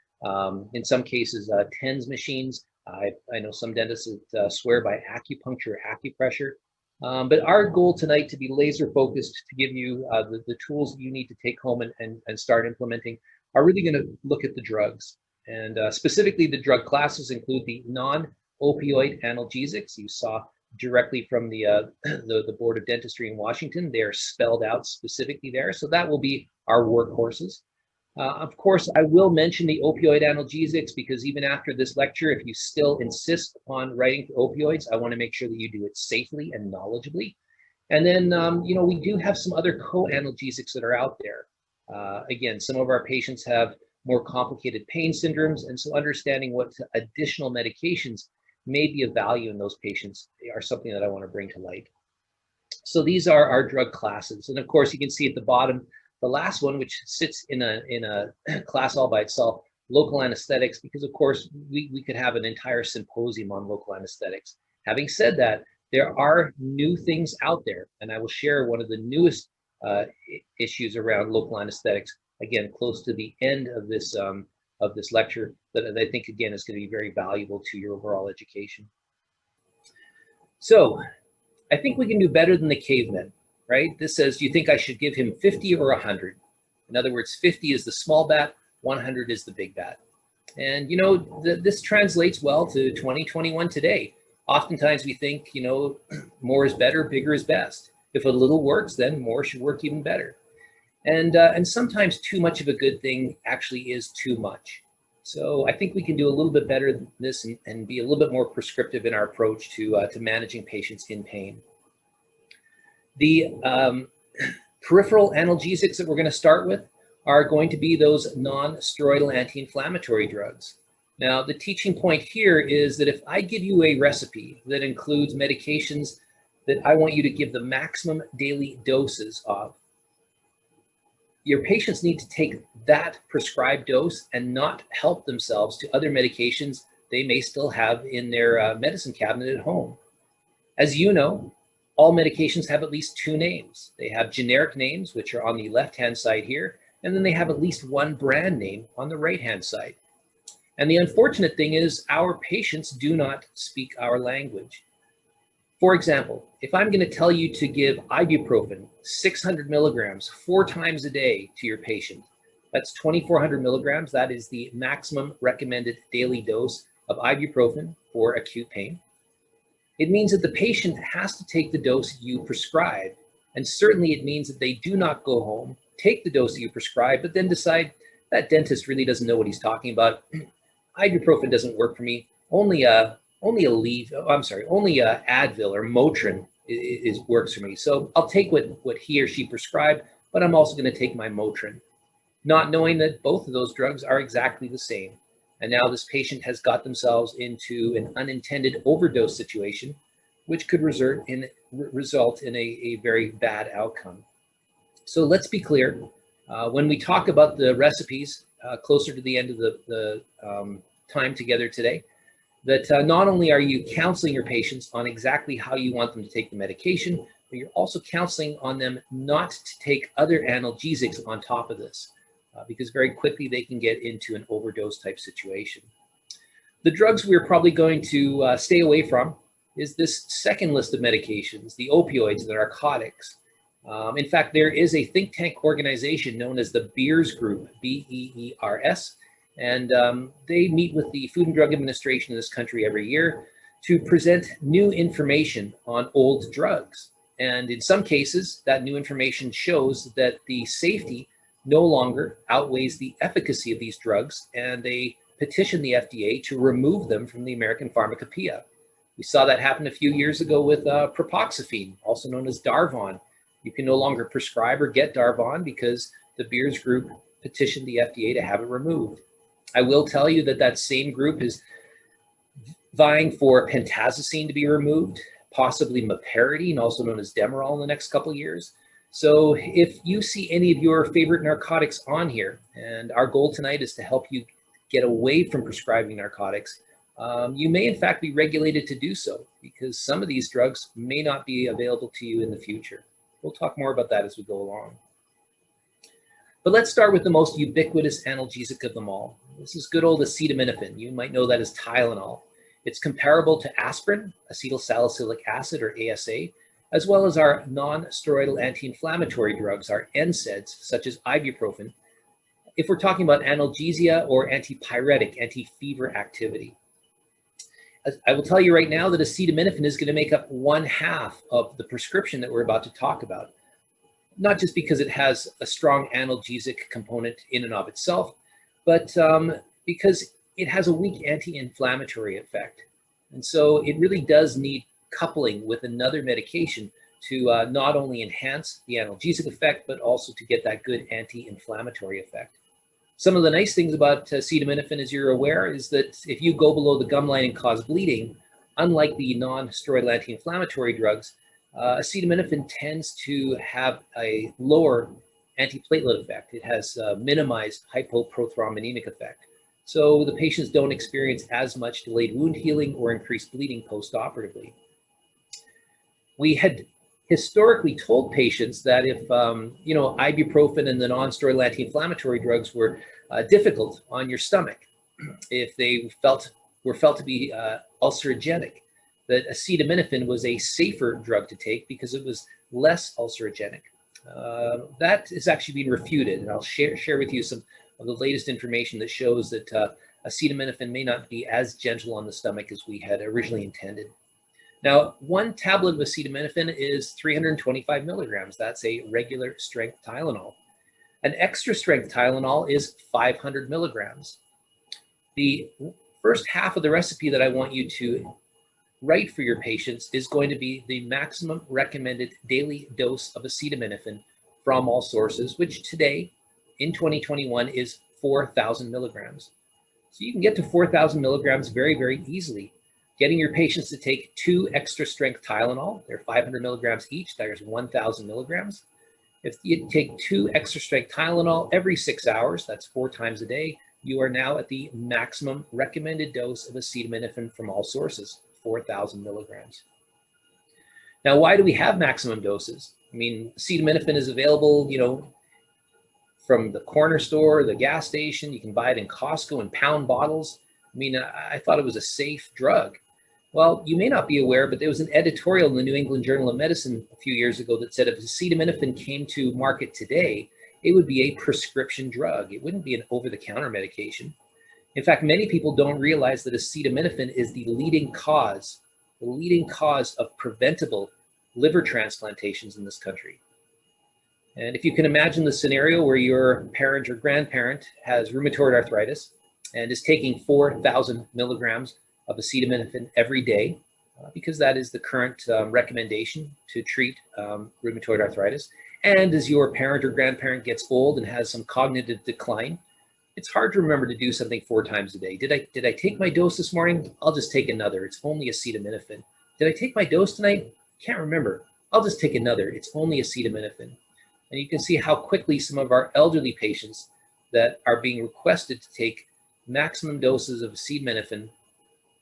In some cases, TENS machines. I know some dentists that swear by acupuncture, acupressure. But our goal tonight to be laser focused to give you the tools that you need to take home and start implementing are really going to look at the drugs. And specifically the drug classes include the non-opioid analgesics. You saw directly from the Board of Dentistry in Washington. They're spelled out specifically there. So that will be our workhorses. Of course, I will mention the opioid analgesics because even after this lecture, if you still insist upon writing for opioids, I want to make sure that you do it safely and knowledgeably. And then, we do have some other co-analgesics that are out there. Again, some of our patients have more complicated pain syndromes, and so understanding what additional medications may be of value in those patients are something that I want to bring to light. So these are our drug classes. And of course, you can see at the bottom, the last one, which sits in a class all by itself, local anesthetics, because of course, we could have an entire symposium on local anesthetics. Having said that, there are new things out there, and I will share one of the newest issues around local anesthetics, again, close to the end of this lecture, that I think, again, is going to be very valuable to your overall education. So I think we can do better than the cavemen, right? This says, do you think I should give him 50 or 100? In other words, 50 is the small bat, 100 is the big bat. And, this translates well to 2021 today. Oftentimes we think, more is better, bigger is best. If a little works, then more should work even better. And sometimes too much of a good thing actually is too much. So I think we can do a little bit better than this and be a little bit more prescriptive in our approach to managing patients in pain. The peripheral analgesics that we're going to start with are going to be those non-steroidal anti-inflammatory drugs. Now, the teaching point here is that if I give you a recipe that includes medications that I want you to give the maximum daily doses of, your patients need to take that prescribed dose and not help themselves to other medications they may still have in their medicine cabinet at home. As you know, all medications have at least two names. They have generic names, which are on the left-hand side here, and then they have at least one brand name on the right-hand side. And the unfortunate thing is our patients do not speak our language. For example, if I'm going to tell you to give ibuprofen 600 milligrams 4 times a day to your patient, that's 2,400 milligrams. That is the maximum recommended daily dose of ibuprofen for acute pain. It means that the patient has to take the dose you prescribe. And certainly it means that they do not go home, take the dose that you prescribe, but then decide that dentist really doesn't know what he's talking about. Ibuprofen doesn't work for me. Only Advil or Motrin works for me. So I'll take what he or she prescribed, but I'm also going to take my Motrin, not knowing that both of those drugs are exactly the same. And now this patient has got themselves into an unintended overdose situation, which could result in a very bad outcome. So let's be clear. When we talk about the recipes closer to the end of the time together today, that not only are you counseling your patients on exactly how you want them to take the medication, but you're also counseling on them not to take other analgesics on top of this, because very quickly they can get into an overdose type situation. The drugs we're probably going to stay away from is this second list of medications, the opioids, the narcotics. In fact, there is a think tank organization known as the Beers Group, B-E-E-R-S, and they meet with the Food and Drug Administration in this country every year to present new information on old drugs. And in some cases, that new information shows that the safety no longer outweighs the efficacy of these drugs, and they petition the FDA to remove them from the American Pharmacopoeia. We saw that happen a few years ago with Pivocaine, also known as Darvon. You can no longer prescribe or get Darvon because the Beers Group petitioned the FDA to have it removed. I will tell you that that same group is vying for pentazocine to be removed, possibly meperidine, also known as Demerol, in the next couple of years. So if you see any of your favorite narcotics on here, and our goal tonight is to help you get away from prescribing narcotics, you may in fact be regulated to do so because some of these drugs may not be available to you in the future. We'll talk more about that as we go along. But let's start with the most ubiquitous analgesic of them all. This is good old acetaminophen. You might know that as Tylenol. It's comparable to aspirin, acetylsalicylic acid, or ASA, as well as our non-steroidal anti-inflammatory drugs, our NSAIDs, such as ibuprofen, if we're talking about analgesia or antipyretic, anti-fever activity. I will tell you right now that acetaminophen is going to make up 1/2 of the prescription that we're about to talk about. Not just because it has a strong analgesic component in and of itself, but because it has a weak anti-inflammatory effect. And so it really does need coupling with another medication to not only enhance the analgesic effect, but also to get that good anti-inflammatory effect. Some of the nice things about acetaminophen, as you're aware, is that if you go below the gum line and cause bleeding, unlike the non-steroidal anti-inflammatory drugs, acetaminophen tends to have a lower antiplatelet effect. It has minimized hypoprothrombonemia effect. So the patients don't experience as much delayed wound healing or increased bleeding post-operatively. We had historically told patients that if ibuprofen and the non-steroidal anti-inflammatory drugs were difficult on your stomach, if they were felt to be ulcerogenic, that acetaminophen was a safer drug to take because it was less ulcerogenic. That is actually being refuted, and I'll share with you some of the latest information that shows that acetaminophen may not be as gentle on the stomach as we had originally intended. Now, 1 tablet of acetaminophen is 325 milligrams. That's a regular strength Tylenol. An extra strength Tylenol is 500 milligrams. The first half of the recipe that I want you to write for your patients is going to be the maximum recommended daily dose of acetaminophen from all sources, which today in 2021 is 4,000 milligrams. So you can get to 4,000 milligrams very, very easily. Getting your patients to take 2 extra strength Tylenol, they're 500 milligrams each, there's 1,000 milligrams. If you take 2 extra strength Tylenol every 6 hours, that's 4 times a day, you are now at the maximum recommended dose of acetaminophen from all sources, 4,000 milligrams. Now, why do we have maximum doses? I mean, acetaminophen is available, from the corner store, the gas station. You can buy it in Costco in pound bottles. I mean, I thought it was a safe drug. Well, you may not be aware, but there was an editorial in the New England Journal of Medicine a few years ago that said if acetaminophen came to market today, it would be a prescription drug. It wouldn't be an over-the-counter medication. In fact, many people don't realize that acetaminophen is the leading cause of preventable liver transplantations in this country. And if you can imagine the scenario where your parent or grandparent has rheumatoid arthritis and is taking 4,000 milligrams of acetaminophen every day, because that is the current recommendation to treat rheumatoid arthritis. And as your parent or grandparent gets old and has some cognitive decline, It's hard to remember to do something 4 times a day. Did I take my dose this morning? I'll just take another. It's only acetaminophen. Did I take my dose tonight? Can't remember. I'll just take another. It's only acetaminophen. And you can see how quickly some of our elderly patients that are being requested to take maximum doses of acetaminophen,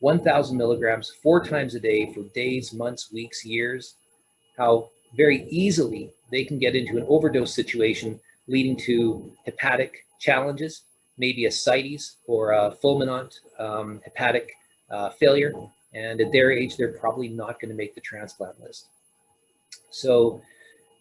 1,000 milligrams, 4 times a day for days, months, weeks, years, how very easily they can get into an overdose situation leading to hepatic challenges, maybe ascites or fulminant hepatic failure. And at their age, they're probably not going to make the transplant list. So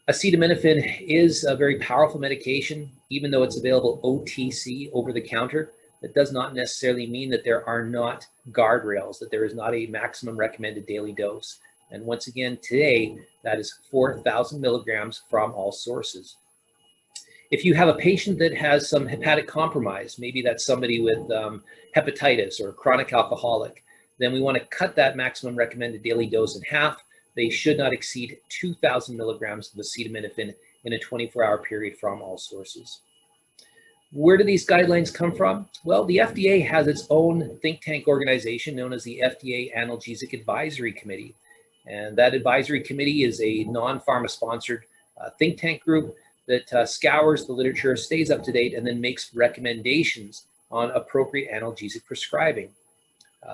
acetaminophen is a very powerful medication, even though it's available OTC, over the counter. That does not necessarily mean that there are not guardrails, that there is not a maximum recommended daily dose. And once again, today, that is 4,000 milligrams from all sources. If you have a patient that has some hepatic compromise, maybe that's somebody with hepatitis or chronic alcoholic, then we want to cut that maximum recommended daily dose in half. They should not exceed 2,000 milligrams of acetaminophen in a 24-hour period from all sources. Where do these guidelines come from? Well, the FDA has its own think tank organization known as the FDA Analgesic Advisory Committee. And that advisory committee is a non-pharma sponsored think tank group that scours the literature, stays up to date, and then makes recommendations on appropriate analgesic prescribing.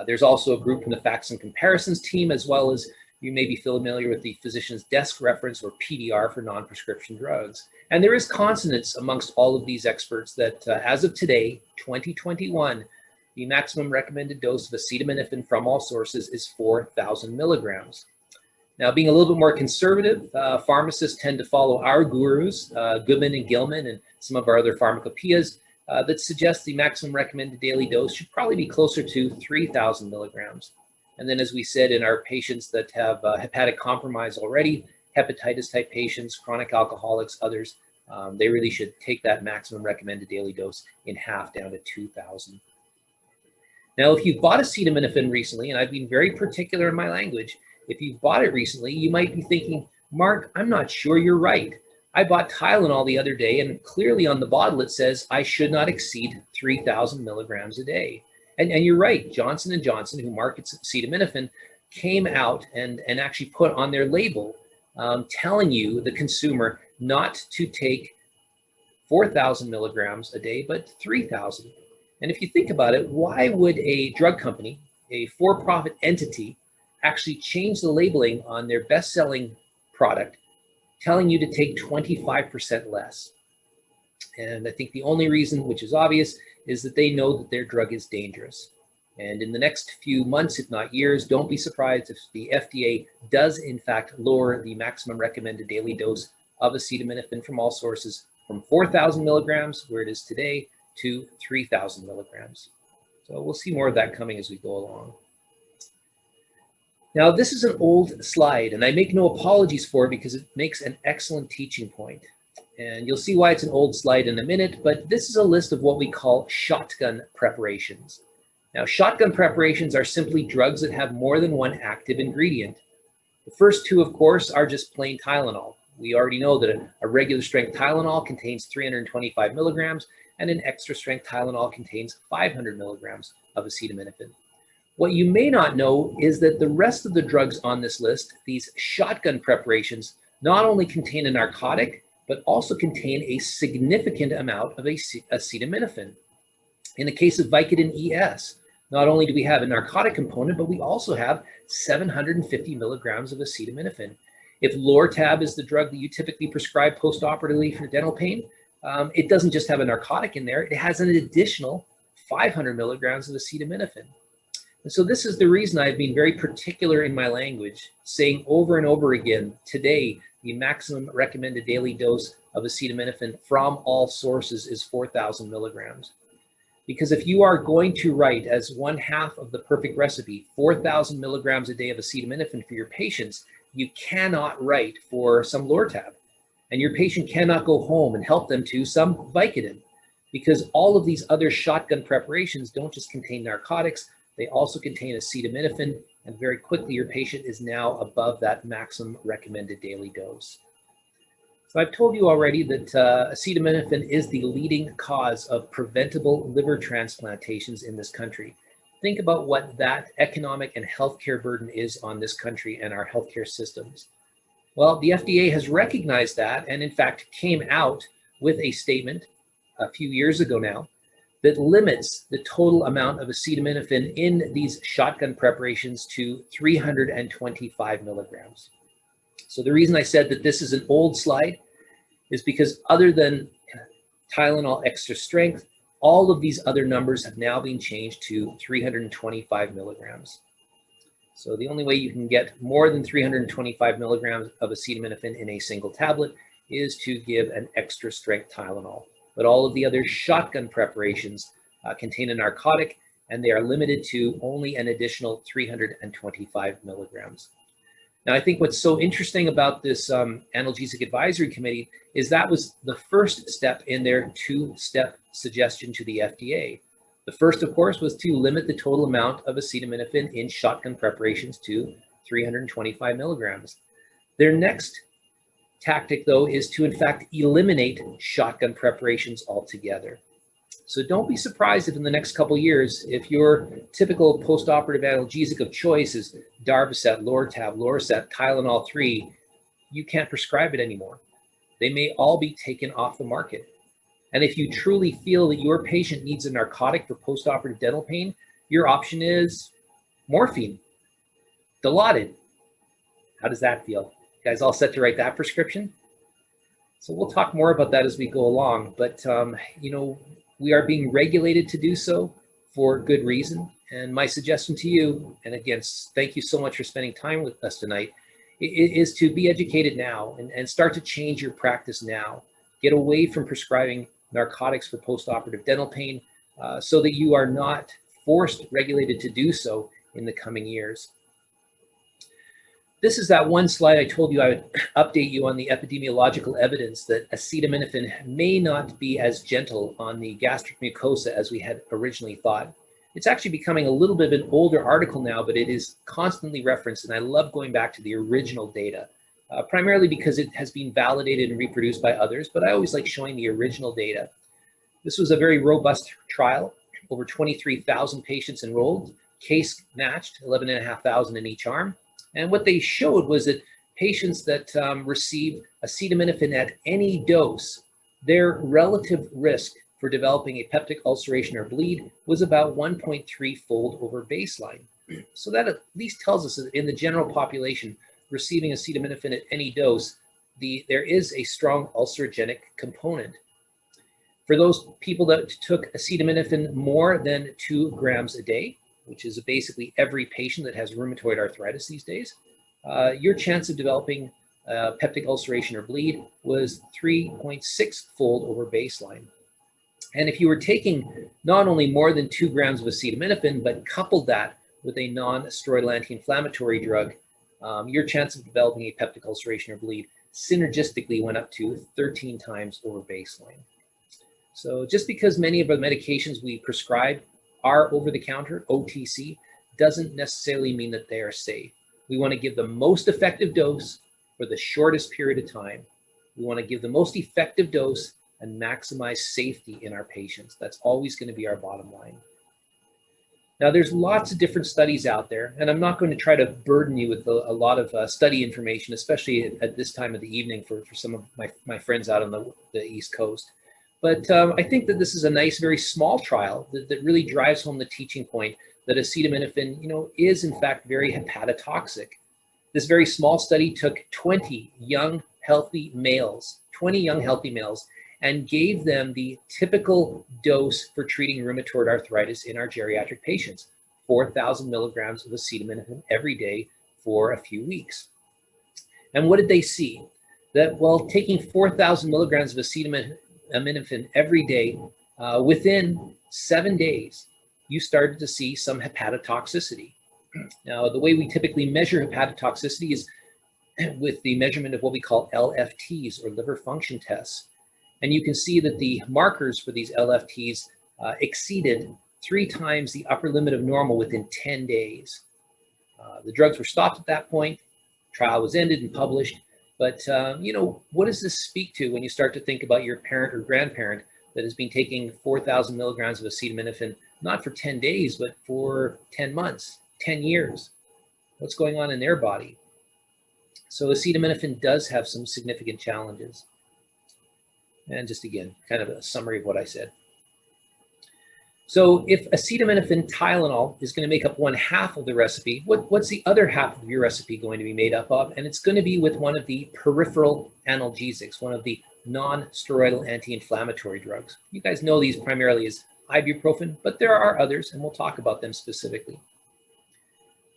There's also a group from the Facts and Comparisons team, as well as you may be familiar with the Physician's Desk Reference, or PDR, for non-prescription drugs. And there is consonance amongst all of these experts that as of today, 2021, the maximum recommended dose of acetaminophen from all sources is 4,000 milligrams. Now, being a little bit more conservative, pharmacists tend to follow our gurus, Goodman and Gilman, and some of our other pharmacopoeias that suggest the maximum recommended daily dose should probably be closer to 3,000 milligrams. And then, as we said, in our patients that have hepatic compromise already, hepatitis type patients, chronic alcoholics, others, they really should take that maximum recommended daily dose in half, down to 2,000. Now, if you've bought acetaminophen recently, and I've been very particular in my language, if you've bought it recently, you might be thinking, Mark, I'm not sure you're right. I bought Tylenol the other day, and clearly on the bottle it says I should not exceed 3,000 milligrams a day. And you're right, Johnson & Johnson, who markets acetaminophen, came out and actually put on their label telling you, the consumer, not to take 4,000 milligrams a day, but 3,000. And if you think about it, why would a drug company, a for-profit entity, actually change the labeling on their best-selling product, telling you to take 25% less? And I think the only reason, which is obvious, is that they know that their drug is dangerous. And in the next few months, if not years, don't be surprised if the FDA does in fact lower the maximum recommended daily dose of acetaminophen from all sources from 4,000 milligrams, where it is today, to 3,000 milligrams. So we'll see more of that coming as we go along. Now, this is an old slide, and I make no apologies for it because it makes an excellent teaching point. And you'll see why it's an old slide in a minute, but this is a list of what we call shotgun preparations. Now, shotgun preparations are simply drugs that have more than one active ingredient. The first two, of course, are just plain Tylenol. We already know that a regular strength Tylenol contains 325 milligrams, and an extra strength Tylenol contains 500 milligrams of acetaminophen. What you may not know is that the rest of the drugs on this list, these shotgun preparations, not only contain a narcotic, but also contain a significant amount of acetaminophen. In the case of Vicodin ES, not only do we have a narcotic component, but we also have 750 milligrams of acetaminophen. If Lortab is the drug that you typically prescribe post-operatively for dental pain, it doesn't just have a narcotic in there, it has an additional 500 milligrams of acetaminophen. And so this is the reason I've been very particular in my language, saying over and over again, today, the maximum recommended daily dose of acetaminophen from all sources is 4,000 milligrams. Because if you are going to write as one half of the perfect recipe, 4,000 milligrams a day of acetaminophen for your patients, you cannot write for some Lortab. And your patient cannot go home and help them to some Vicodin, because all of these other shotgun preparations don't just contain narcotics, they also contain acetaminophen, and very quickly your patient is now above that maximum recommended daily dose. So I've told you already that acetaminophen is the leading cause of preventable liver transplantations in this country. Think about what that economic and healthcare burden is on this country and our healthcare systems. Well, the FDA has recognized that and in fact came out with a statement a few years ago now that limits the total amount of acetaminophen in these shotgun preparations to 325 milligrams. So the reason I said that this is an old slide is because other than Tylenol extra strength, all of these other numbers have now been changed to 325 milligrams. So the only way you can get more than 325 milligrams of acetaminophen in a single tablet is to give an extra strength Tylenol. But all of the other shotgun preparations contain a narcotic, and they are limited to only an additional 325 milligrams. Now, I think what's so interesting about this Analgesic Advisory Committee is that was the first step in their two-step suggestion to the FDA. The first, of course, was to limit the total amount of acetaminophen in shotgun preparations to 325 milligrams. Their next tactic, though, is to, in fact, eliminate shotgun preparations altogether. So don't be surprised if in the next couple of years, if your typical post-operative analgesic of choice is Darvocet, Lortab, Lorcet, Tylenol 3, you can't prescribe it anymore. They may all be taken off the market. And if you truly feel that your patient needs a narcotic for post-operative dental pain, your option is morphine, Dilaudid. How does that feel? You guys all set to write that prescription? So we'll talk more about that as we go along, but you know, we are being regulated to do so for good reason. And my suggestion to you, and again, thank you so much for spending time with us tonight, is to be educated now and start to change your practice now. Get away from prescribing narcotics for post-operative dental pain so that you are not regulated to do so in the coming years. This is that one slide I told you I would update you on the epidemiological evidence that acetaminophen may not be as gentle on the gastric mucosa as we had originally thought. It's actually becoming a little bit of an older article now, but it is constantly referenced, and I love going back to the original data, primarily because it has been validated and reproduced by others, but I always like showing the original data. This was a very robust trial, over 23,000 patients enrolled, case matched, 11,500 in each arm. And what they showed was that patients that received acetaminophen at any dose, their relative risk for developing a peptic ulceration or bleed was about 1.3-fold over baseline. So that at least tells us that in the general population receiving acetaminophen at any dose, there is a strong ulcerogenic component. For those people that took acetaminophen more than 2 grams a day, which is basically every patient that has rheumatoid arthritis these days, your chance of developing peptic ulceration or bleed was 3.6-fold over baseline. And if you were taking not only more than 2 grams of acetaminophen, but coupled that with a non-steroidal anti-inflammatory drug, your chance of developing a peptic ulceration or bleed synergistically went up to 13 times over baseline. So just because many of the medications we prescribe are over-the-counter, OTC, doesn't necessarily mean that they are safe. We want to give the most effective dose for the shortest period of time. We want to give the most effective dose and maximize safety in our patients. That's always going to be our bottom line. Now, there's lots of different studies out there, and I'm not going to try to burden you with a lot of study information, especially at this time of the evening for some of my friends out on the East Coast. But I think that this is a nice, very small trial that really drives home the teaching point that acetaminophen, is in fact very hepatotoxic. This very small study took 20 young, healthy males, and gave them the typical dose for treating rheumatoid arthritis in our geriatric patients, 4,000 milligrams of acetaminophen every day for a few weeks. And what did they see? That while taking 4,000 milligrams of acetaminophen every day, within 7 days, you started to see some hepatotoxicity. Now, the way we typically measure hepatotoxicity is with the measurement of what we call LFTs, or liver function tests. And you can see that the markers for these LFTs exceeded 3 times the upper limit of normal within 10 days. The drugs were stopped at that point, trial was ended and published, But, what does this speak to when you start to think about your parent or grandparent that has been taking 4,000 milligrams of acetaminophen, not for 10 days, but for 10 months, 10 years? What's going on in their body? So acetaminophen does have some significant challenges. And just again, kind of a summary of what I said. So if acetaminophen Tylenol is going to make up 1/2 of the recipe, what's the other half of your recipe going to be made up of? And it's going to be with one of the peripheral analgesics, one of the non-steroidal anti-inflammatory drugs. You guys know these primarily as ibuprofen, but there are others, and we'll talk about them specifically.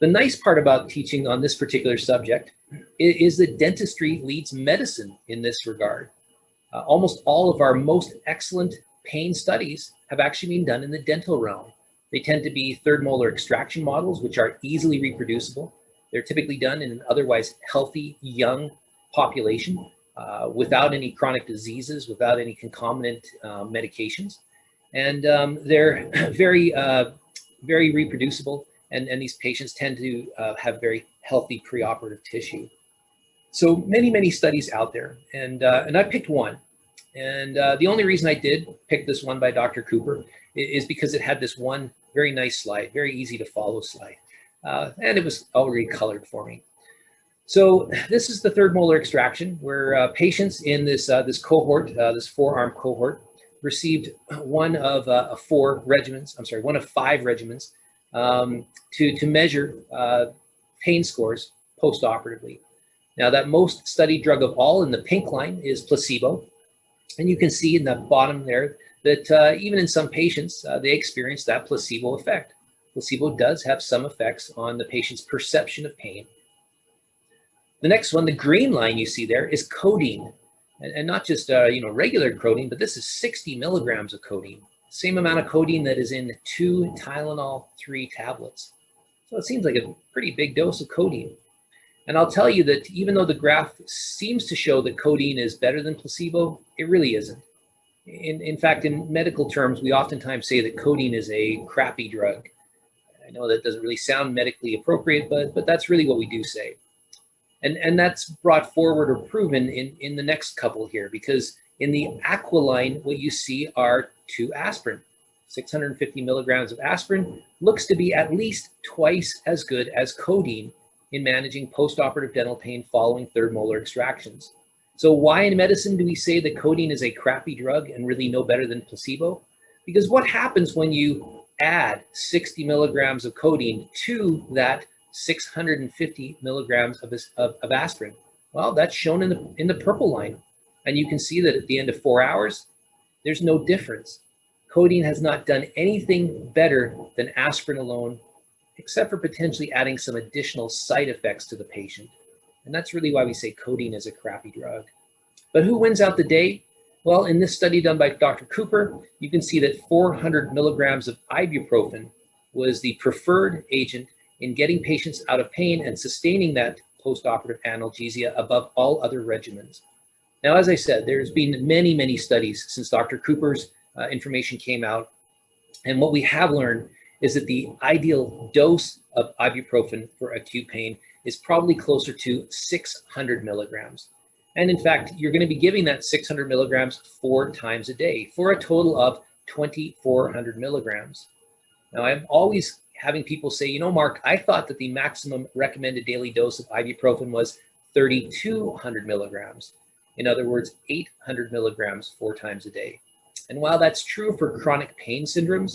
The nice part about teaching on this particular subject is that dentistry leads medicine in this regard. Almost all of our most excellent pain studies have actually been done in the dental realm. They tend to be third molar extraction models, which are easily reproducible. They're typically done in an otherwise healthy, young population without any chronic diseases, without any concomitant medications. And they're very, very reproducible. And these patients tend to have very healthy preoperative tissue. So many studies out there, and I picked one. And the only reason I did pick this one by Dr. Cooper is because it had this one very nice slide, very easy to follow slide. And it was already colored for me. So this is the third molar extraction where patients in this cohort, this 4-arm cohort, received one of 5 regimens to measure pain scores post-operatively. Now, that most studied drug of all in the pink line is placebo. And you can see in the bottom there that even in some patients, they experience that placebo effect. Placebo does have some effects on the patient's perception of pain. The next one, the green line you see there, is codeine. And not just regular codeine, but this is 60 milligrams of codeine. Same amount of codeine that is in 2 Tylenol 3 tablets. So it seems like a pretty big dose of codeine. And I'll tell you that even though the graph seems to show that codeine is better than placebo, it really isn't. In fact, in medical terms, we oftentimes say that codeine is a crappy drug. I know that doesn't really sound medically appropriate, but that's really what we do say. And that's brought forward or proven in the next couple here, because in the aqua line, what you see are 2 aspirin. 650 milligrams of aspirin looks to be at least twice as good as codeine in managing post-operative dental pain following third molar extractions. So why in medicine do we say that codeine is a crappy drug and really no better than placebo? Because what happens when you add 60 milligrams of codeine to that 650 milligrams of aspirin? Well, that's shown in the purple line. And you can see that at the end of 4 hours, there's no difference. Codeine has not done anything better than aspirin alone, except for potentially adding some additional side effects to the patient. And that's really why we say codeine is a crappy drug. But who wins out the day? Well, in this study done by Dr. Cooper, you can see that 400 milligrams of ibuprofen was the preferred agent in getting patients out of pain and sustaining that post-operative analgesia above all other regimens. Now, as I said, there's been many studies since Dr. Cooper's information came out. And what we have learned is that the ideal dose of ibuprofen for acute pain is probably closer to 600 milligrams. And in fact, you're going to be giving that 600 milligrams 4 times a day for a total of 2,400 milligrams. Now, I'm always having people say, Mark, I thought that the maximum recommended daily dose of ibuprofen was 3,200 milligrams. In other words, 800 milligrams 4 times a day. And while that's true for chronic pain syndromes,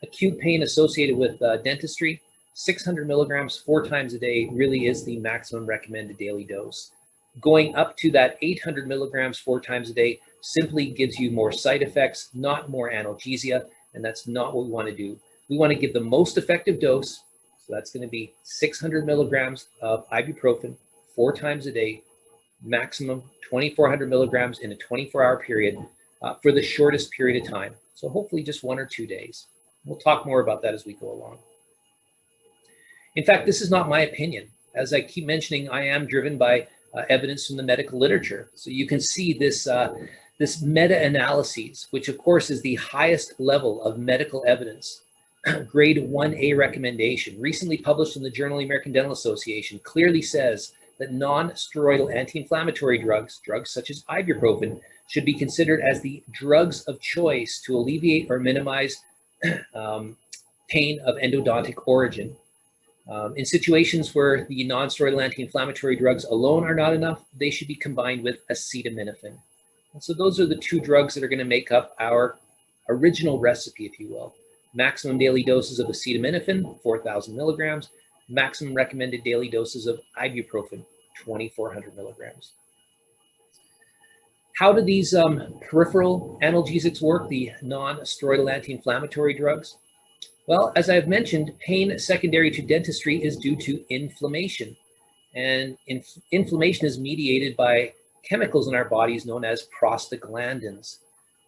acute pain associated with dentistry, 600 milligrams 4 times a day really is the maximum recommended daily dose. Going up to that 800 milligrams 4 times a day simply gives you more side effects, not more analgesia, and that's not what we want to do. We want to give the most effective dose, so that's going to be 600 milligrams of ibuprofen 4 times a day, maximum 2,400 milligrams in a 24-hour period for the shortest period of time. So hopefully just 1 or 2 days. We'll talk more about that as we go along. In fact, this is not my opinion. As I keep mentioning, I am driven by evidence from the medical literature. So you can see this, this meta-analyses, which of course is the highest level of medical evidence. Grade 1A recommendation, recently published in the Journal of the American Dental Association, clearly says that non-steroidal anti-inflammatory drugs, drugs such as ibuprofen, should be considered as the drugs of choice to alleviate or minimize pain of endodontic origin. In situations where the non-steroidal anti-inflammatory drugs alone are not enough, they should be combined with acetaminophen. And so those are the two drugs that are going to make up our original recipe, if you will. Maximum daily doses of acetaminophen, 4,000 milligrams. Maximum recommended daily doses of ibuprofen, 2,400 milligrams. How do these peripheral analgesics work, the non-steroidal anti-inflammatory drugs? Well, as I've mentioned, pain secondary to dentistry is due to inflammation. And inflammation is mediated by chemicals in our bodies known as prostaglandins.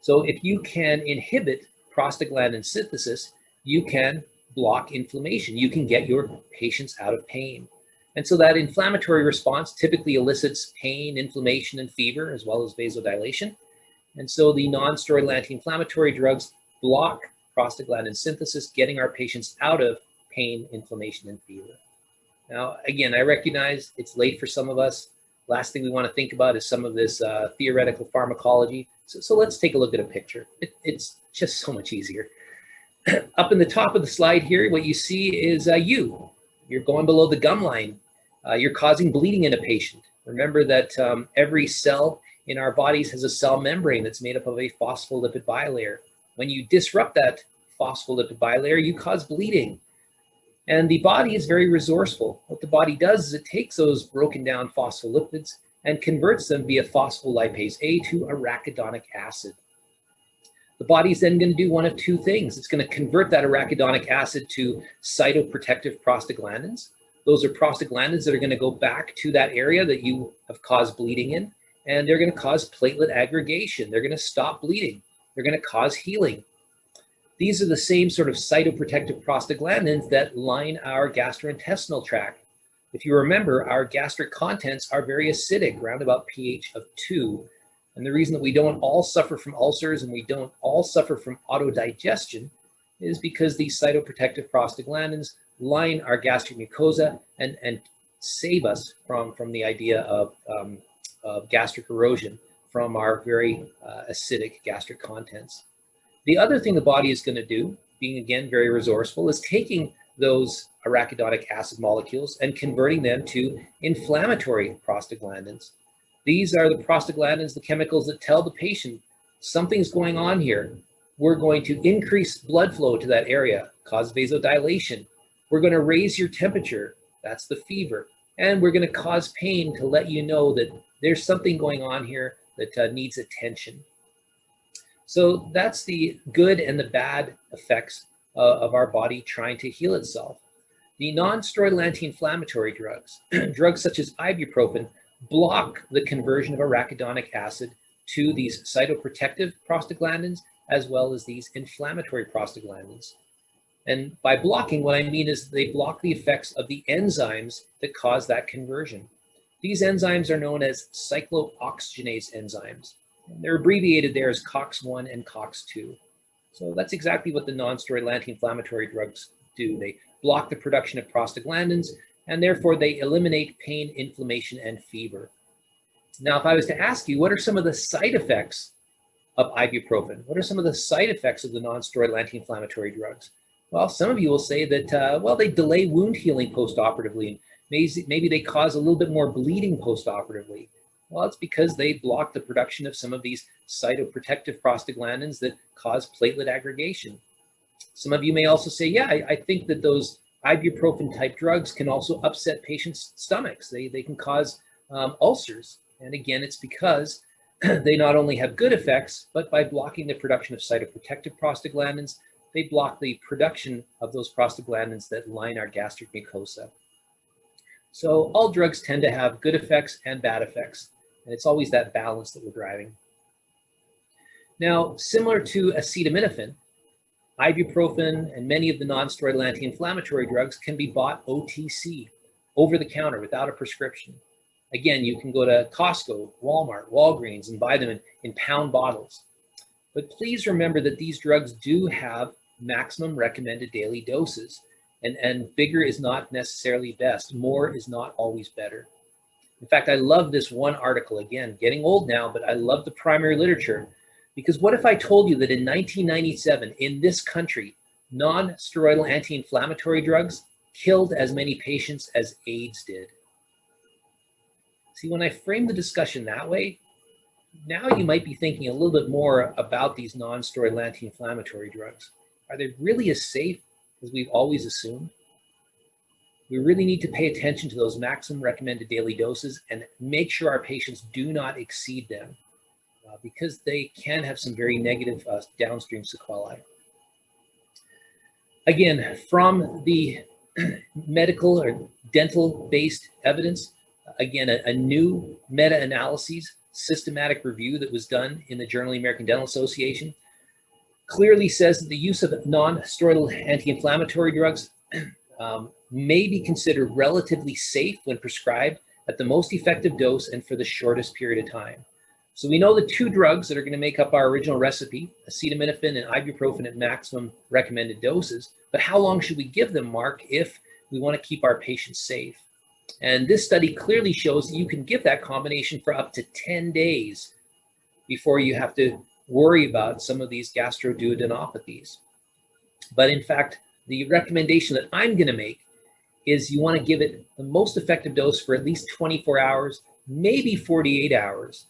So if you can inhibit prostaglandin synthesis, you can block inflammation. You can get your patients out of pain. And so that inflammatory response typically elicits pain, inflammation, and fever, as well as vasodilation. And so the non-steroidal anti-inflammatory drugs block prostaglandin synthesis, getting our patients out of pain, inflammation, and fever. Now, again, I recognize it's late for some of us. Last thing we want to think about is some of this theoretical pharmacology. So let's take a look at a picture. It's just so much easier. Up in the top of the slide here, what you see is you're going below the gum line. You're causing bleeding in a patient. Remember that every cell in our bodies has a cell membrane that's made up of a phospholipid bilayer. When you disrupt that phospholipid bilayer, you cause bleeding. And the body is very resourceful. What the body does is it takes those broken down phospholipids and converts them via phospholipase A to arachidonic acid. The body is then going to do one of two things. It's going to convert that arachidonic acid to cytoprotective prostaglandins. Those are prostaglandins that are going to go back to that area that you have caused bleeding in, and they're going to cause platelet aggregation. They're going to stop bleeding. They're going to cause healing. These are the same sort of cytoprotective prostaglandins that line our gastrointestinal tract. If you remember, our gastric contents are very acidic, around about pH of 2. And the reason that we don't all suffer from ulcers and we don't all suffer from autodigestion is because these cytoprotective prostaglandins line our gastric mucosa and save us from the idea of gastric erosion from our very acidic gastric contents. The other thing the body is going to do, being again very resourceful, is taking those arachidonic acid molecules and converting them to inflammatory prostaglandins. These are the prostaglandins, the chemicals that tell the patient something's going on here. We're going to increase blood flow to that area, cause vasodilation. We're going to raise your temperature, that's the fever. And we're going to cause pain to let you know that there's something going on here that needs attention. So that's the good and the bad effects of our body trying to heal itself. The non-steroidal anti-inflammatory drugs, drugs such as ibuprofen, block the conversion of arachidonic acid to these cytoprotective prostaglandins as well as these inflammatory prostaglandins. And by blocking, what I mean is they block the effects of the enzymes that cause that conversion. These enzymes are known as cyclooxygenase enzymes. And they're abbreviated there as COX-1 and COX-2. So that's exactly what the non-steroidal anti-inflammatory drugs do. They block the production of prostaglandins, and therefore they eliminate pain, inflammation, and fever. Now, if I was to ask you, what are some of the side effects of ibuprofen? What are some of the side effects of the non-steroidal anti-inflammatory drugs? Well, some of you will say that, well, they delay wound healing post-operatively. Maybe they cause a little bit more bleeding post-operatively. Well, it's because they block the production of some of these cytoprotective prostaglandins that cause platelet aggregation. Some of you may also say, yeah, I think that those ibuprofen type drugs can also upset patients' stomachs. They can cause ulcers. And again, it's because they not only have good effects, but by blocking the production of cytoprotective prostaglandins, they block the production of those prostaglandins that line our gastric mucosa. So all drugs tend to have good effects and bad effects. And it's always that balance that we're driving. Now, similar to acetaminophen, ibuprofen and many of the non-steroidal anti-inflammatory drugs can be bought OTC, over the counter, without a prescription. Again, you can go to Costco, Walmart, Walgreens, and buy them in pound bottles. But please remember that these drugs do have maximum recommended daily doses, and bigger is not necessarily best. More is not always better. In fact, I love this one article, again, getting old now, but I love the primary literature, because what if I told you that in 1997, in this country, non-steroidal anti-inflammatory drugs killed as many patients as AIDS did? See, when I frame the discussion that way, now you might be thinking a little bit more about these non-steroidal anti-inflammatory drugs. Are they really as safe as we've always assumed? We really need to pay attention to those maximum recommended daily doses and make sure our patients do not exceed them, because they can have some very negative downstream sequelae. Again, from the medical or dental-based evidence, again, a new meta-analysis systematic review that was done in the Journal of the American Dental Association clearly says that the use of non-steroidal anti-inflammatory drugs may be considered relatively safe when prescribed at the most effective dose and for the shortest period of time. So we know the two drugs that are going to make up our original recipe, acetaminophen and ibuprofen at maximum recommended doses, but how long should we give them, Mark, if we want to keep our patients safe? And this study clearly shows that you can give that combination for up to 10 days before you have to worry about some of these gastroduodenopathies. But in fact, the recommendation that I'm going to make is you want to give it the most effective dose for at least 24 hours, maybe 48 hours.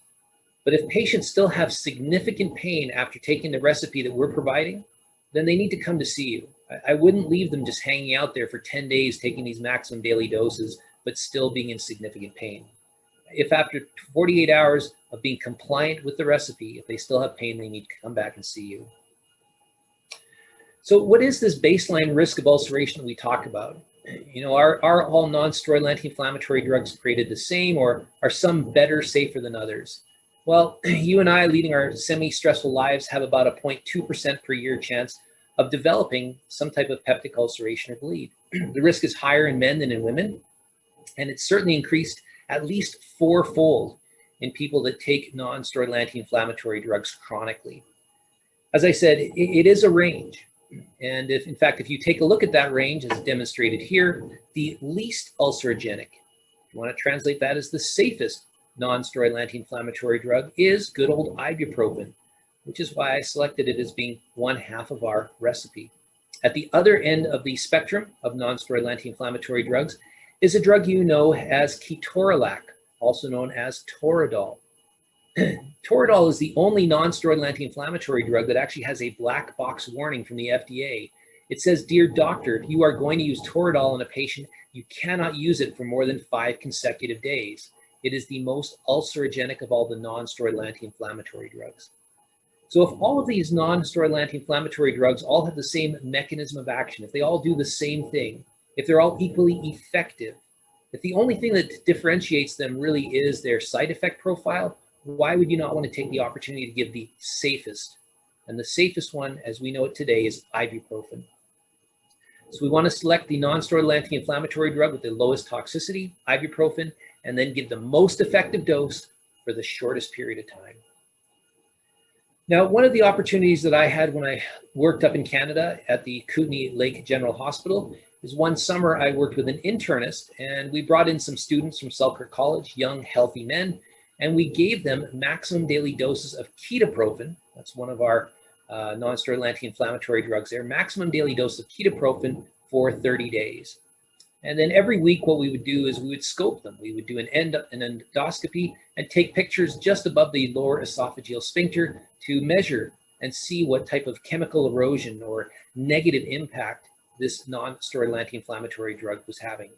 But if patients still have significant pain after taking the recipe that we're providing, then they need to come to see you. I wouldn't leave them just hanging out there for 10 days taking these maximum daily doses, but still being in significant pain. If after 48 hours of being compliant with the recipe, if they still have pain, they need to come back and see you. So what is this baseline risk of ulceration that we talk about? You know, are all non-steroidal anti-inflammatory drugs created the same, or are some better, safer than others? Well, you and I, leading our semi-stressful lives, have about a 0.2% per year chance of developing some type of peptic ulceration or bleed. The risk is higher in men than in women, and it's certainly increased at least 4-fold in people that take non-steroidal anti-inflammatory drugs chronically. As I said, it is a range. And if, in fact, if you take a look at that range, as demonstrated here, the least ulcerogenic, if you want to translate that as the safest non-steroidal anti-inflammatory drug, is good old ibuprofen, which is why I selected it as being 1/2 of our recipe. At the other end of the spectrum of non-steroidal anti-inflammatory drugs is a drug you know as ketorolac, also known as Toradol. Toradol is the only non-steroidal anti-inflammatory drug that actually has a black box warning from the FDA. It says, "Dear doctor, if you are going to use Toradol in a patient, you cannot use it for more than 5 consecutive days. It is the most ulcerogenic of all the non-steroidal anti-inflammatory drugs." So if all of these non-steroidal anti-inflammatory drugs all have the same mechanism of action, if they all do the same thing, if they're all equally effective, if the only thing that differentiates them really is their side effect profile, why would you not want to take the opportunity to give the safest? And the safest one, as we know it today, is ibuprofen. So we want to select the non-steroidal anti-inflammatory drug with the lowest toxicity, ibuprofen, and then give the most effective dose for the shortest period of time. Now, one of the opportunities that I had when I worked up in Canada at the Kootenay Lake General Hospital is one summer I worked with an internist, and we brought in some students from Selkirk College, young, healthy men, and we gave them maximum daily doses of ketoprofen. That's one of our non-steroidal anti-inflammatory drugs there, maximum daily dose of ketoprofen for 30 days. And then every week what we would do is we would scope them. We would do an endoscopy and take pictures just above the lower esophageal sphincter to measure and see what type of chemical erosion or negative impact this non-steroidal anti-inflammatory drug was having.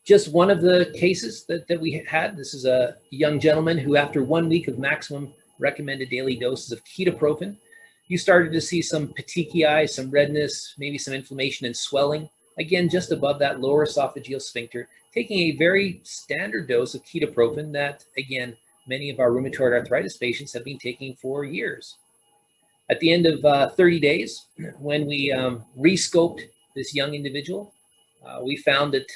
Just one of the cases that we had, this is a young gentleman who, after 1 week of maximum recommended daily doses of ketoprofen, you started to see some petechiae, some redness, maybe some inflammation and swelling, again, just above that lower esophageal sphincter, taking a very standard dose of ketoprofen that, again, many of our rheumatoid arthritis patients have been taking for years. At the end of 30 days, when we rescoped this young individual, we found that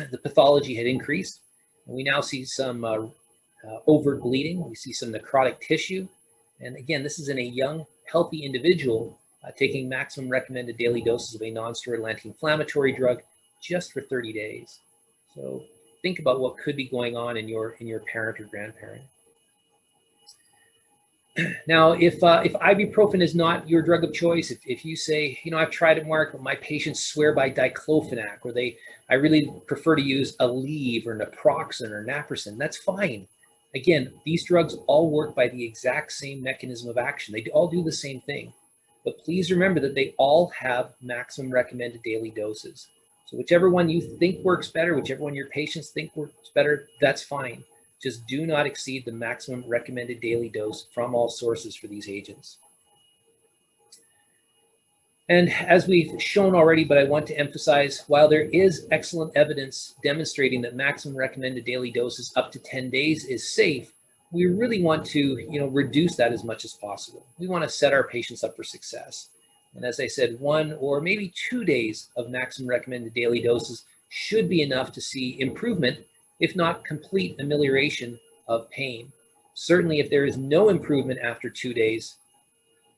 the pathology had increased. And we now see some overt bleeding. We see some necrotic tissue. And again, this is in a young, healthy individual taking maximum recommended daily doses of a non-steroidal anti-inflammatory drug just for 30 days. So think about what could be going on in your parent or grandparent. Now, if ibuprofen is not your drug of choice, if you say, you know, I've tried it, Mark, but my patients swear by diclofenac, or I really prefer to use Aleve or naproxen or naproxen, that's fine. Again, these drugs all work by the exact same mechanism of action. They all do the same thing. But please remember that they all have maximum recommended daily doses. So whichever one you think works better, whichever one your patients think works better, that's fine. Just do not exceed the maximum recommended daily dose from all sources for these agents. And as we've shown already, but I want to emphasize, while there is excellent evidence demonstrating that maximum recommended daily doses up to 10 days is safe, we really want to, reduce that as much as possible. We want to set our patients up for success. And as I said, 1 or maybe 2 days of maximum recommended daily doses should be enough to see improvement, if not complete amelioration of pain. Certainly, if there is no improvement after 2 days,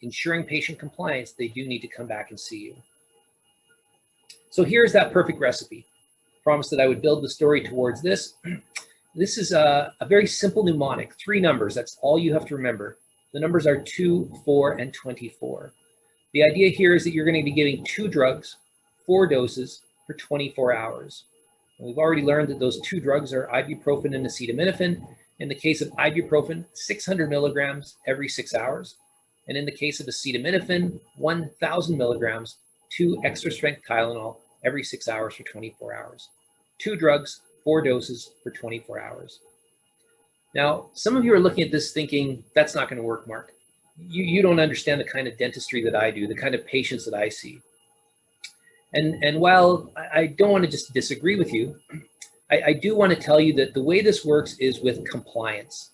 ensuring patient compliance, they do need to come back and see you. So here's that perfect recipe. Promised that I would build the story towards this. This is a very simple mnemonic, 3 numbers. That's all you have to remember. The numbers are 2, 4, and 24. The idea here is that you're going to be giving 2 drugs, 4 doses for 24 hours. And we've already learned that those 2 drugs are ibuprofen and acetaminophen. In the case of ibuprofen, 600 milligrams every 6 hours. And in the case of acetaminophen, 1,000 milligrams, 2 extra strength Tylenol every 6 hours for 24 hours. 2 drugs, 4 doses for 24 hours. Now, some of you are looking at this thinking, that's not going to work, Mark. You don't understand the kind of dentistry that I do, the kind of patients that I see. And while I don't want to just disagree with you, I do want to tell you that the way this works is with compliance.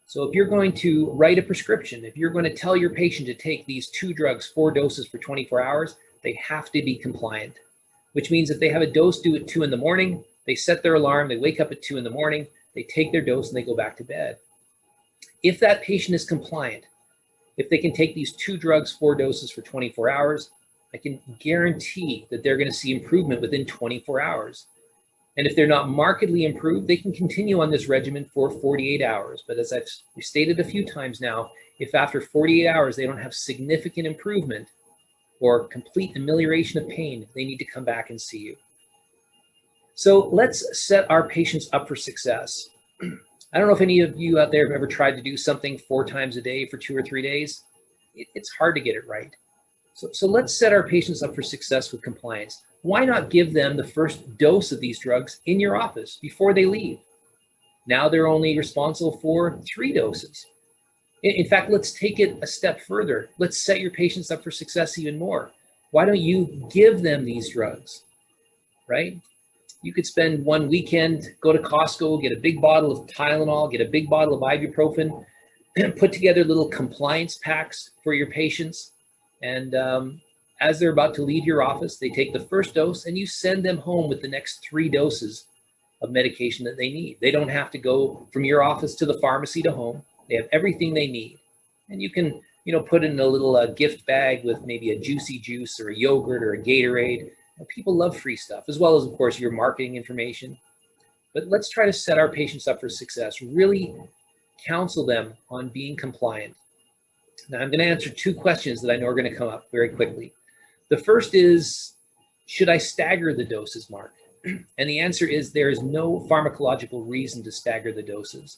So if you're going to write a prescription, if you're going to tell your patient to take these 2 drugs, 4 doses for 24 hours, they have to be compliant, which means if they have a dose due at 2 in the morning, they set their alarm, they wake up at 2 in the morning, they take their dose and they go back to bed. If that patient is compliant, if they can take these 2 drugs, 4 doses for 24 hours, I can guarantee that they're going to see improvement within 24 hours. And if they're not markedly improved, they can continue on this regimen for 48 hours. But as I've stated a few times now, if after 48 hours they don't have significant improvement or complete amelioration of pain, they need to come back and see you. So let's set our patients up for success. I don't know if any of you out there have ever tried to do something 4 times a day for 2 or 3 days. It's hard to get it right. So let's set our patients up for success with compliance. Why not give them the first dose of these drugs in your office before they leave? Now they're only responsible for 3 doses. In fact, let's take it a step further. Let's set your patients up for success even more. Why don't you give them these drugs, right? You could spend one weekend, go to Costco, get a big bottle of Tylenol, get a big bottle of ibuprofen, put together little compliance packs for your patients. And as they're about to leave your office, they take the first dose and you send them home with the next 3 doses of medication that they need. They don't have to go from your office to the pharmacy to home. They have everything they need. And you can, put in a little gift bag with maybe a juicy juice or a yogurt or a Gatorade. People love free stuff, as well as, of course, your marketing information. But let's try to set our patients up for success. Really counsel them on being compliant. Now, I'm going to answer 2 questions that I know are going to come up very quickly. The first is, should I stagger the doses, Mark? And the answer is there is no pharmacological reason to stagger the doses.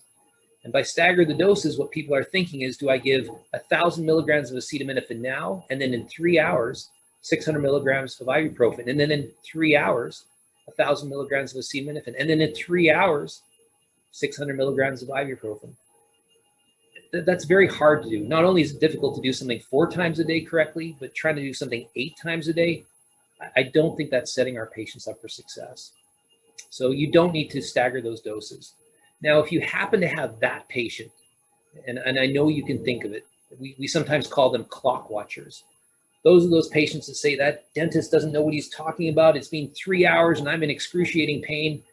And by stagger the doses, what people are thinking is, do I give 1,000 milligrams of acetaminophen now, and then in 3 hours, 600 milligrams of ibuprofen, and then in 3 hours, 1,000 milligrams of acetaminophen, and then in 3 hours, 600 milligrams of ibuprofen? That's very hard to do. Not only is it difficult to do something 4 times a day correctly, but trying to do something 8 times a day, I don't think that's setting our patients up for success. So you don't need to stagger those doses. Now, if you happen to have that patient, and I know you can think of it, we sometimes call them clock watchers. Those are those patients that say that dentist doesn't know what he's talking about. It's been 3 hours and I'm in excruciating pain.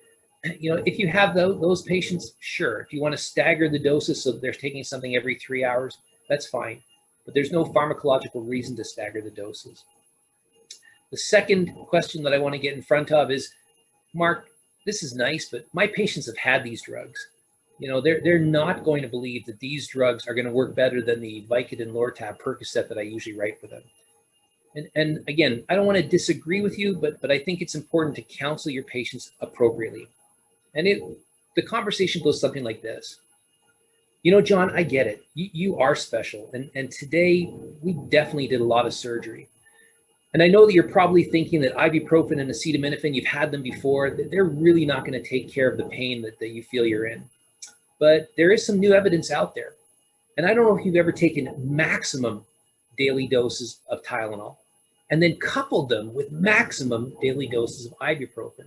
If you have those patients, sure. If you want to stagger the doses so they're taking something every 3 hours, that's fine. But there's no pharmacological reason to stagger the doses. The second question that I want to get in front of is, Mark, this is nice, but my patients have had these drugs. You know, they're not going to believe that these drugs are going to work better than the Vicodin, Lortab, Percocet that I usually write for them. And again, I don't want to disagree with you, but I think it's important to counsel your patients appropriately. And the conversation goes something like this. You know, John, I get it. You are special. And today we definitely did a lot of surgery. And I know that you're probably thinking that ibuprofen and acetaminophen, you've had them before, that they're really not going to take care of the pain that you feel you're in. But there is some new evidence out there. And I don't know if you've ever taken maximum daily doses of Tylenol and then coupled them with maximum daily doses of ibuprofen.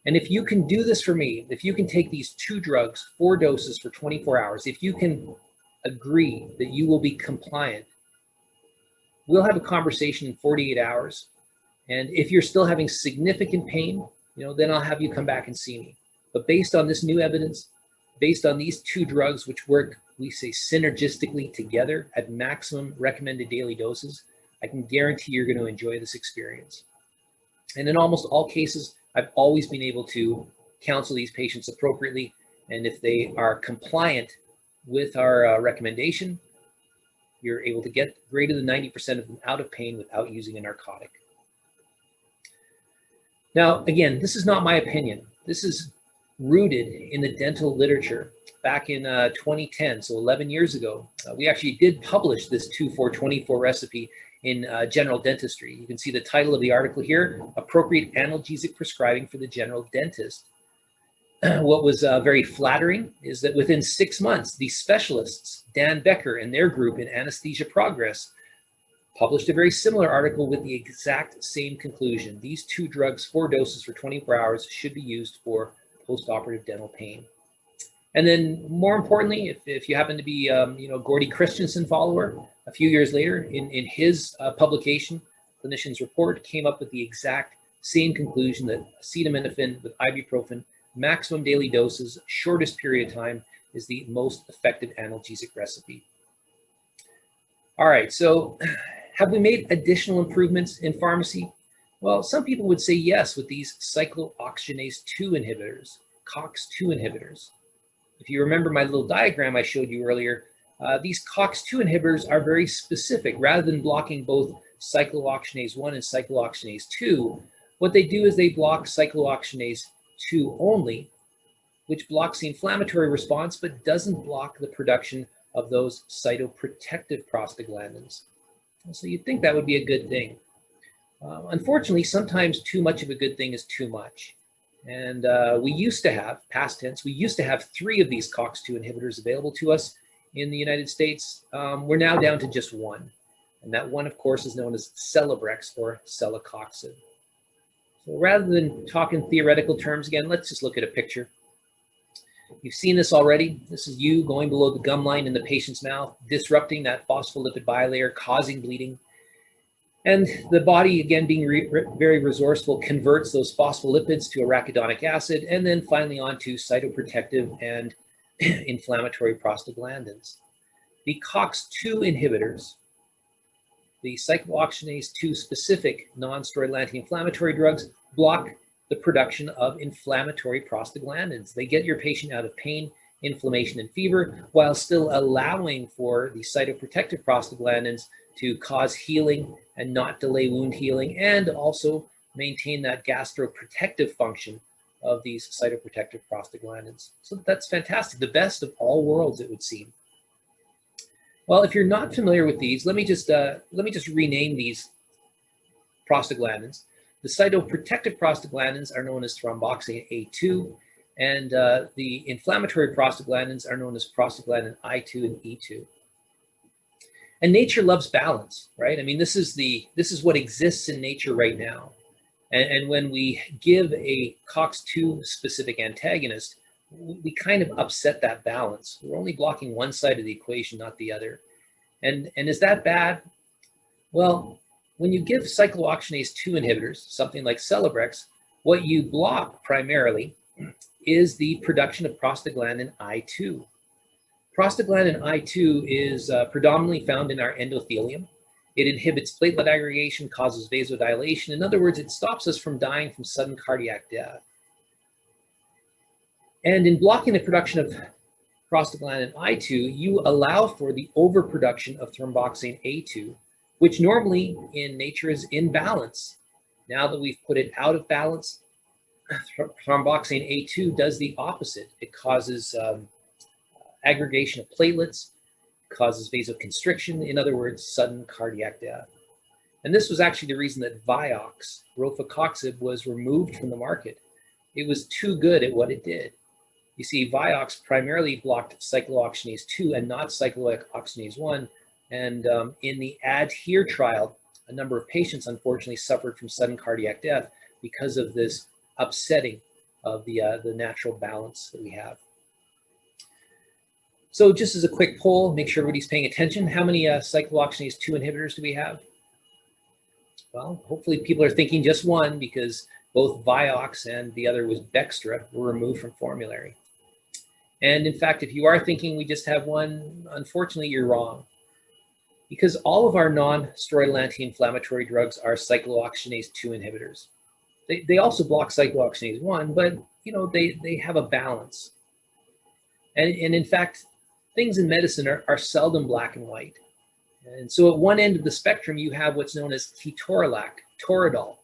And if you can do this for me, if you can take these 2 drugs, 4 doses for 24 hours, if you can agree that you will be compliant, we'll have a conversation in 48 hours. And if you're still having significant pain, you know, then I'll have you come back and see me. But based on this new evidence, based on these 2 drugs, which work, we say, synergistically together at maximum recommended daily doses, I can guarantee you're going to enjoy this experience. And in almost all cases, I've always been able to counsel these patients appropriately. And if they are compliant with our recommendation, you're able to get greater than 90% of them out of pain without using a narcotic. Now, again, this is not my opinion. This is rooted in the dental literature. Back in 2010, so 11 years ago, we actually did publish this 2-4-24 recipe in General Dentistry. You can see the title of the article here, Appropriate Analgesic Prescribing for the General Dentist. What was very flattering is that within 6 months, the specialists, Dan Becker and their group in Anesthesia Progress, published a very similar article with the exact same conclusion. These 2 drugs, 4 doses for 24 hours, should be used for post-operative dental pain. And then more importantly, if you happen to be Gordy Christensen follower, a few years later in his publication, Clinician's Report, came up with the exact same conclusion that acetaminophen with ibuprofen, maximum daily doses, shortest period of time, is the most effective analgesic recipe. All right, so have we made additional improvements in pharmacy? Well, some people would say yes with these cyclooxygenase 2 inhibitors, COX-2 inhibitors. If you remember my little diagram I showed you earlier, these COX-2 inhibitors are very specific. Rather than blocking both cyclooxygenase 1 and cyclooxygenase 2, what they do is they block cyclooxygenase 2 only, which blocks the inflammatory response but doesn't block the production of those cytoprotective prostaglandins. So you'd think that would be a good thing. Unfortunately, sometimes too much of a good thing is too much. And we used to have, past tense, we used to have 3 of these COX-2 inhibitors available to us in the United States. We're now down to just 1. And that one, of course, is known as Celebrex or celecoxib. So rather than talk in theoretical terms again, let's just look at a picture. You've seen this already. This is you going below the gum line in the patient's mouth, disrupting that phospholipid bilayer, causing bleeding. And the body, again, being very resourceful, converts those phospholipids to arachidonic acid, and then finally onto cytoprotective and inflammatory prostaglandins. The COX-2 inhibitors, the cyclooxygenase 2 specific non-steroidal anti-inflammatory drugs, block the production of inflammatory prostaglandins. They get your patient out of pain, inflammation, and fever, while still allowing for the cytoprotective prostaglandins to cause healing and not delay wound healing, and also maintain that gastroprotective function of these cytoprotective prostaglandins. So that's fantastic, the best of all worlds, it would seem. Well, if you're not familiar with these, let me just rename these prostaglandins. The cytoprotective prostaglandins are known as thromboxane A2, and the inflammatory prostaglandins are known as prostaglandin I2 and E2. And nature loves balance, right? I mean, this is what exists in nature right now. And when we give a COX-2 specific antagonist, we kind of upset that balance. We're only blocking one side of the equation, not the other. And is that bad? Well, when you give cyclooxygenase 2 inhibitors, something like Celebrex, what you block primarily is the production of prostaglandin I2. Prostaglandin I2 is predominantly found in our endothelium. It inhibits platelet aggregation, causes vasodilation. In other words, it stops us from dying from sudden cardiac death. And in blocking the production of prostaglandin I2, you allow for the overproduction of thromboxane A2, which normally in nature is in balance. Now that we've put it out of balance, thromboxane A2 does the opposite. It causes aggregation of platelets, causes vasoconstriction, in other words, sudden cardiac death. And this was actually the reason that Vioxx, rofecoxib, was removed from the market. It was too good at what it did. You see, Vioxx primarily blocked cyclooxygenase 2 and not cyclooxygenase 1. And in the ADHERE trial, a number of patients unfortunately suffered from sudden cardiac death because of this upsetting of the natural balance that we have. So just as a quick poll, make sure everybody's paying attention. How many cyclooxygenase 2 inhibitors do we have? Well, hopefully people are thinking just one, because both Vioxx and the other was Bextra were removed from formulary. And in fact, if you are thinking we just have one, unfortunately you're wrong. Because all of our non-steroidal anti-inflammatory drugs are cyclooxygenase 2 inhibitors. They also block cyclooxygenase 1, but you know, they have a balance. And in fact, things in medicine are seldom black and white. And so at one end of the spectrum, you have what's known as ketorolac, Toradol.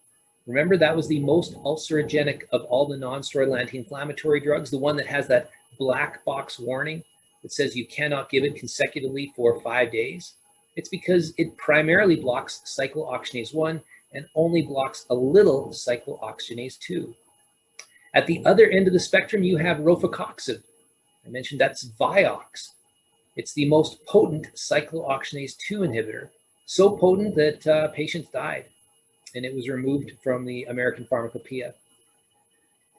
Remember, that was the most ulcerogenic of all the non-steroidal anti-inflammatory drugs, the one that has that black box warning that says you cannot give it consecutively for 5 days. It's because it primarily blocks cyclooxygenase 1 and only blocks a little cyclooxygenase 2. At the other end of the spectrum, you have rofecoxib. I mentioned that's Vioxx. It's the most potent cyclooxygenase 2 inhibitor, so potent that patients died, and it was removed from the American Pharmacopoeia.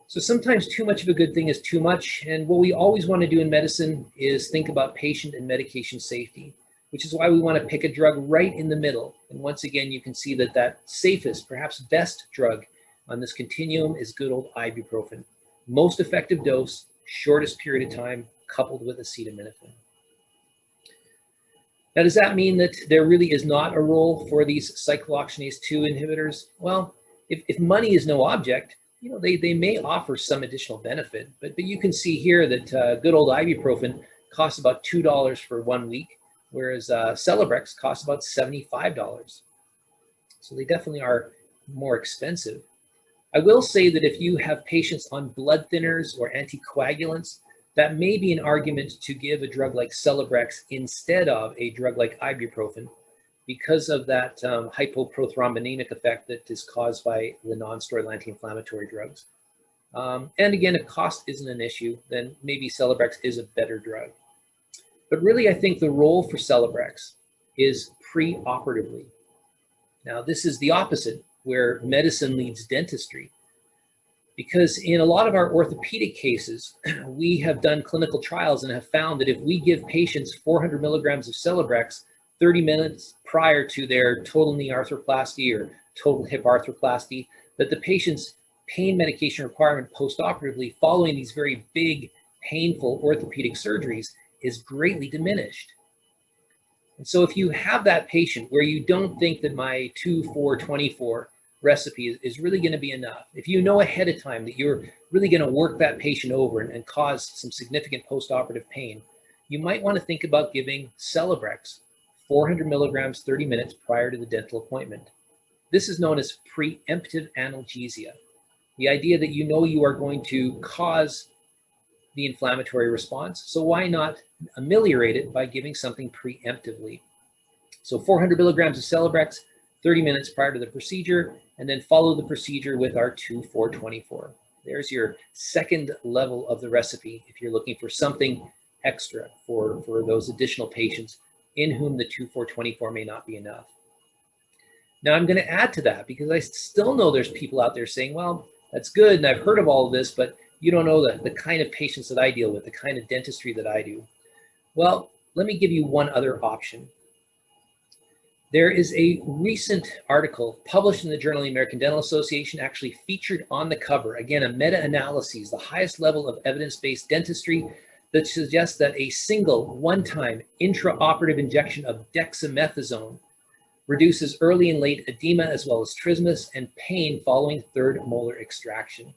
So sometimes too much of a good thing is too much, and what we always want to do in medicine is think about patient and medication safety, which is why we want to pick a drug right in the middle. And once again, you can see that that safest, perhaps best drug on this continuum is good old ibuprofen. Most effective dose, shortest period of time, coupled with acetaminophen. Now, does that mean that there really is not a role for these cyclooxygenase 2 inhibitors? Well, if money is no object, you know, they may offer some additional benefit, but you can see here that good old ibuprofen costs about $2 for 1 week, whereas Celebrex costs about $75. So they definitely are more expensive. I will say that if you have patients on blood thinners or anticoagulants, that may be an argument to give a drug like Celebrex instead of a drug like ibuprofen, because of that hypoprothrombinemic effect that is caused by the non-steroidal anti-inflammatory drugs. And again, if cost isn't an issue, then maybe Celebrex is a better drug. But really, I think the role for Celebrex is pre-operatively. Now, this is the opposite, where medicine leads dentistry. Because in a lot of our orthopedic cases, we have done clinical trials and have found that if we give patients 400 milligrams of Celebrex 30 minutes prior to their total knee arthroplasty or total hip arthroplasty, that the patient's pain medication requirement post-operatively following these very big, painful orthopedic surgeries is greatly diminished. And so if you have that patient where you don't think that my 2-4-24 recipe is really going to be enough, if you know ahead of time that you're really going to work that patient over and cause some significant post-operative pain, you might want to think about giving Celebrex 400 milligrams 30 minutes prior to the dental appointment. This is known as preemptive analgesia. The idea that you know you are going to cause the inflammatory response, so why not ameliorate it by giving something preemptively? So 400 milligrams of Celebrex 30 minutes prior to the procedure, and then follow the procedure with our 2-4-24. There's your second level of the recipe if you're looking for something extra for those additional patients in whom the 2-4-24 may not be enough. Now, I'm going to add to that because I still know there's people out there saying, well, that's good, and I've heard of all of this, but you don't know the kind of patients that I deal with, the kind of dentistry that I do. Well, let me give you one other option. There is a recent article published in the Journal of the American Dental Association, actually featured on the cover, again, a meta-analysis, the highest level of evidence-based dentistry, that suggests that a single one-time intraoperative injection of dexamethasone reduces early and late edema as well as trismus and pain following third molar extraction.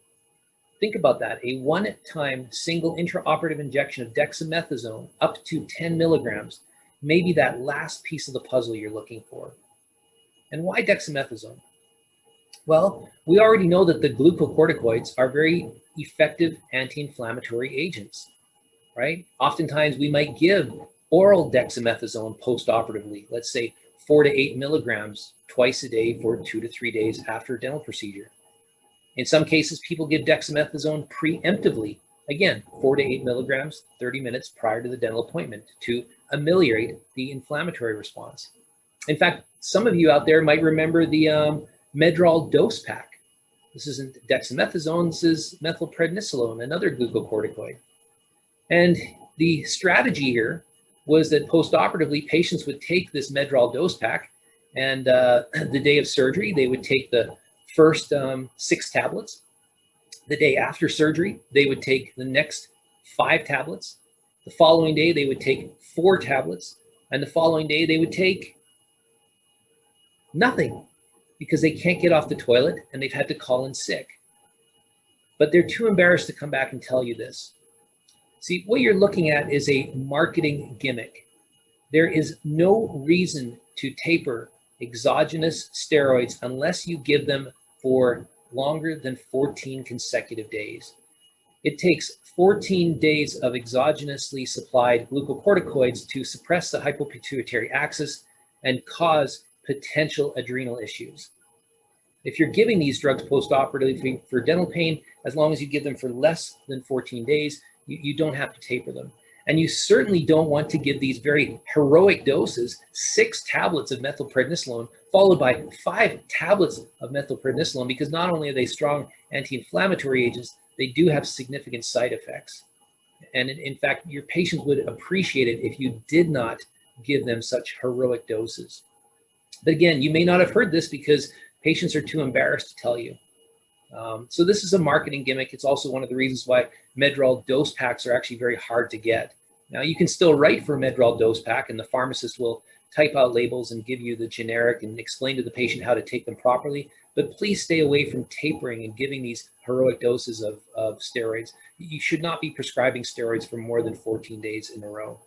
Think about that. A one-time single intraoperative injection of dexamethasone up to 10 milligrams may be that last piece of the puzzle you're looking for. And why dexamethasone? Well, we already know that the glucocorticoids are very effective anti-inflammatory agents, right? Oftentimes we might give oral dexamethasone post-operatively, let's say 4 to 8 milligrams twice a day for 2 to 3 days after a dental procedure. In some cases, people give dexamethasone preemptively, again, 4 to 8 milligrams, 30 minutes prior to the dental appointment to ameliorate the inflammatory response. In fact, some of you out there might remember the Medrol dose pack. This isn't dexamethasone, this is methylprednisolone, another glucocorticoid. And the strategy here was that post-operatively, patients would take this Medrol dose pack, and the day of surgery, they would take the first 6 tablets. The day after surgery, they would take the next 5 tablets. The following day, they would take 4 tablets. And the following day, they would take nothing because they can't get off the toilet and they've had to call in sick. But they're too embarrassed to come back and tell you this. See, what you're looking at is a marketing gimmick. There is no reason to taper exogenous steroids unless you give them for longer than 14 consecutive days. It takes 14 days of exogenously supplied glucocorticoids to suppress the hypopituitary axis and cause potential adrenal issues. If you're giving these drugs post-operatively for dental pain, as long as you give them for less than 14 days, you don't have to taper them. And you certainly don't want to give these very heroic doses, 6 tablets of methylprednisolone, followed by 5 tablets of methylprednisolone, because not only are they strong anti-inflammatory agents, they do have significant side effects. And in fact, your patients would appreciate it if you did not give them such heroic doses. But again, you may not have heard this because patients are too embarrassed to tell you. So this is a marketing gimmick. It's also one of the reasons why Medrol dose packs are actually very hard to get. Now, you can still write for a Medrol dose pack, and the pharmacist will type out labels and give you the generic and explain to the patient how to take them properly. But please stay away from tapering and giving these heroic doses of steroids. You should not be prescribing steroids for more than 14 days in a row.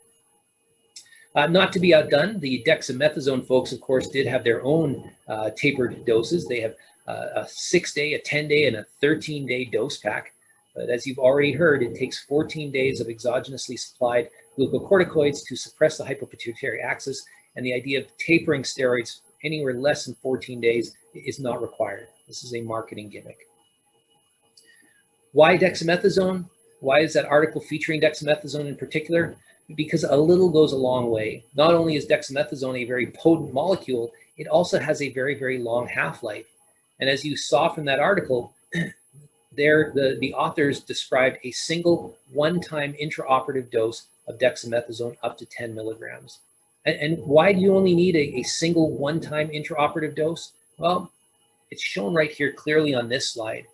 Not to be outdone, the dexamethasone folks, of course, did have their own tapered doses. They have a 6-day, a 10-day, and a 13-day dose pack. But as you've already heard, it takes 14 days of exogenously supplied glucocorticoids to suppress the hypopituitary axis, and the idea of tapering steroids anywhere less than 14 days is not required. This is a marketing gimmick. Why dexamethasone? Why is that article featuring dexamethasone in particular? Because a little goes a long way. Not only is dexamethasone a very potent molecule, it also has a very, very long half-life. And as you saw from that article, the authors described a single one-time intraoperative dose of dexamethasone up to 10 milligrams. And why do you only need a single one-time intraoperative dose? Well, it's shown right here clearly on this slide.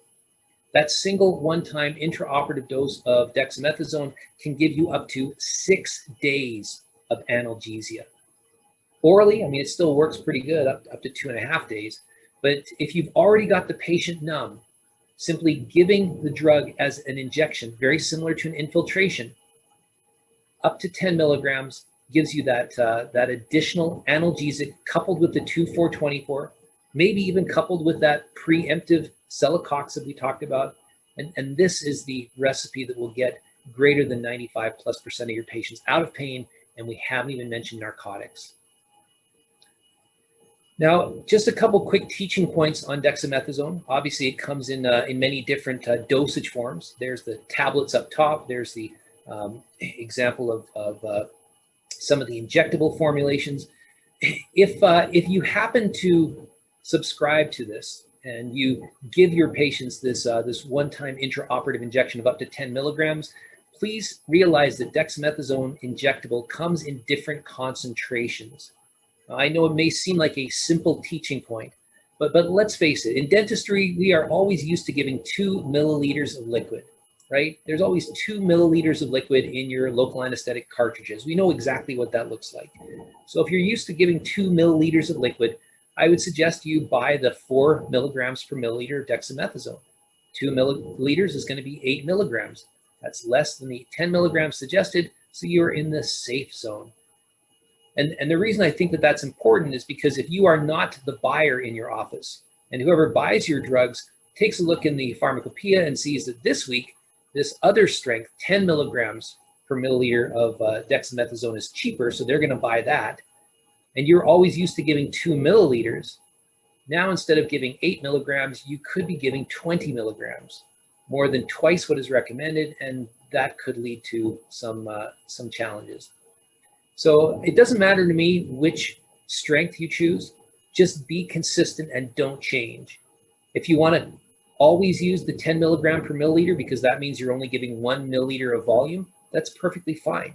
That single one-time intraoperative dose of dexamethasone can give you up to 6 days of analgesia. Orally, I mean, it still works pretty good, up to 2.5 days. But if you've already got the patient numb, simply giving the drug as an injection, very similar to an infiltration, up to 10 milligrams gives you that additional analgesic coupled with the 2,4-24, maybe even coupled with that preemptive celecox that we talked about. And this is the recipe that will get greater than 95+% of your patients out of pain, and we haven't even mentioned narcotics. Now, just a couple quick teaching points on dexamethasone. Obviously, it comes in many different dosage forms. There's the tablets up top. There's the example of some of the injectable formulations. If you happen to subscribe to this and you give your patients this one-time intraoperative injection of up to 10 milligrams, please realize that dexamethasone injectable comes in different concentrations. I know it may seem like a simple teaching point, but let's face it, in dentistry, we are always used to giving 2 milliliters of liquid, right? There's always 2 milliliters of liquid in your local anesthetic cartridges. We know exactly what that looks like. So if you're used to giving 2 milliliters of liquid, I would suggest you buy the 4 milligrams per milliliter of dexamethasone. 2 milliliters is going to be 8 milligrams. That's less than the 10 milligrams suggested, so you're in the safe zone. And the reason I think that that's important is because if you are not the buyer in your office, and whoever buys your drugs takes a look in the pharmacopoeia and sees that this week, this other strength, 10 milligrams per milliliter of dexamethasone is cheaper, so they're going to buy that, and you're always used to giving 2 milliliters, now instead of giving 8 milligrams, you could be giving 20 milligrams, more than twice what is recommended, and that could lead to some challenges. So it doesn't matter to me which strength you choose, just be consistent and don't change. If you want to always use the 10 milligram per milliliter because that means you're only giving 1 milliliter of volume, that's perfectly fine.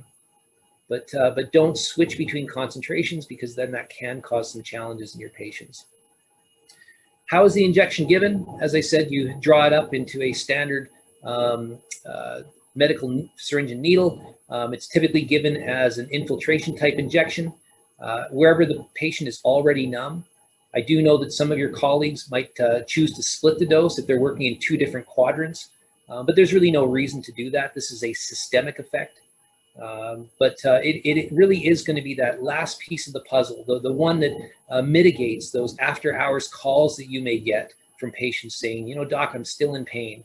But don't switch between concentrations because then that can cause some challenges in your patients. How is the injection given? As I said, you draw it up into a standard medical syringe and needle. It's typically given as an infiltration type injection wherever the patient is already numb. I do know that some of your colleagues might choose to split the dose if they're working in 2 different quadrants, but there's really no reason to do that. This is a systemic effect. But it really is going to be that last piece of the puzzle, the one that mitigates those after hours calls that you may get from patients saying, you know, doc, I'm still in pain.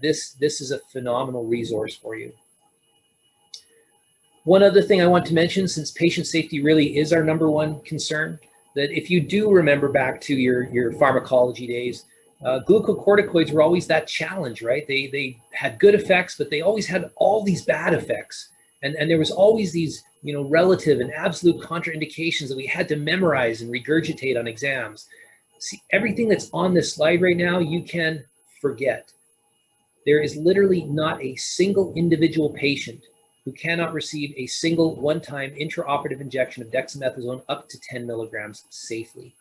This is a phenomenal resource for you. One other thing I want to mention, since patient safety really is our #1 concern, that if you do remember back to your pharmacology days, glucocorticoids were always that challenge, right? They had good effects, but they always had all these bad effects. And there was always these, you know, relative and absolute contraindications that we had to memorize and regurgitate on exams. See, everything that's on this slide right now, you can forget. There is literally not a single individual patient who cannot receive a single one-time intraoperative injection of dexamethasone up to 10 milligrams safely.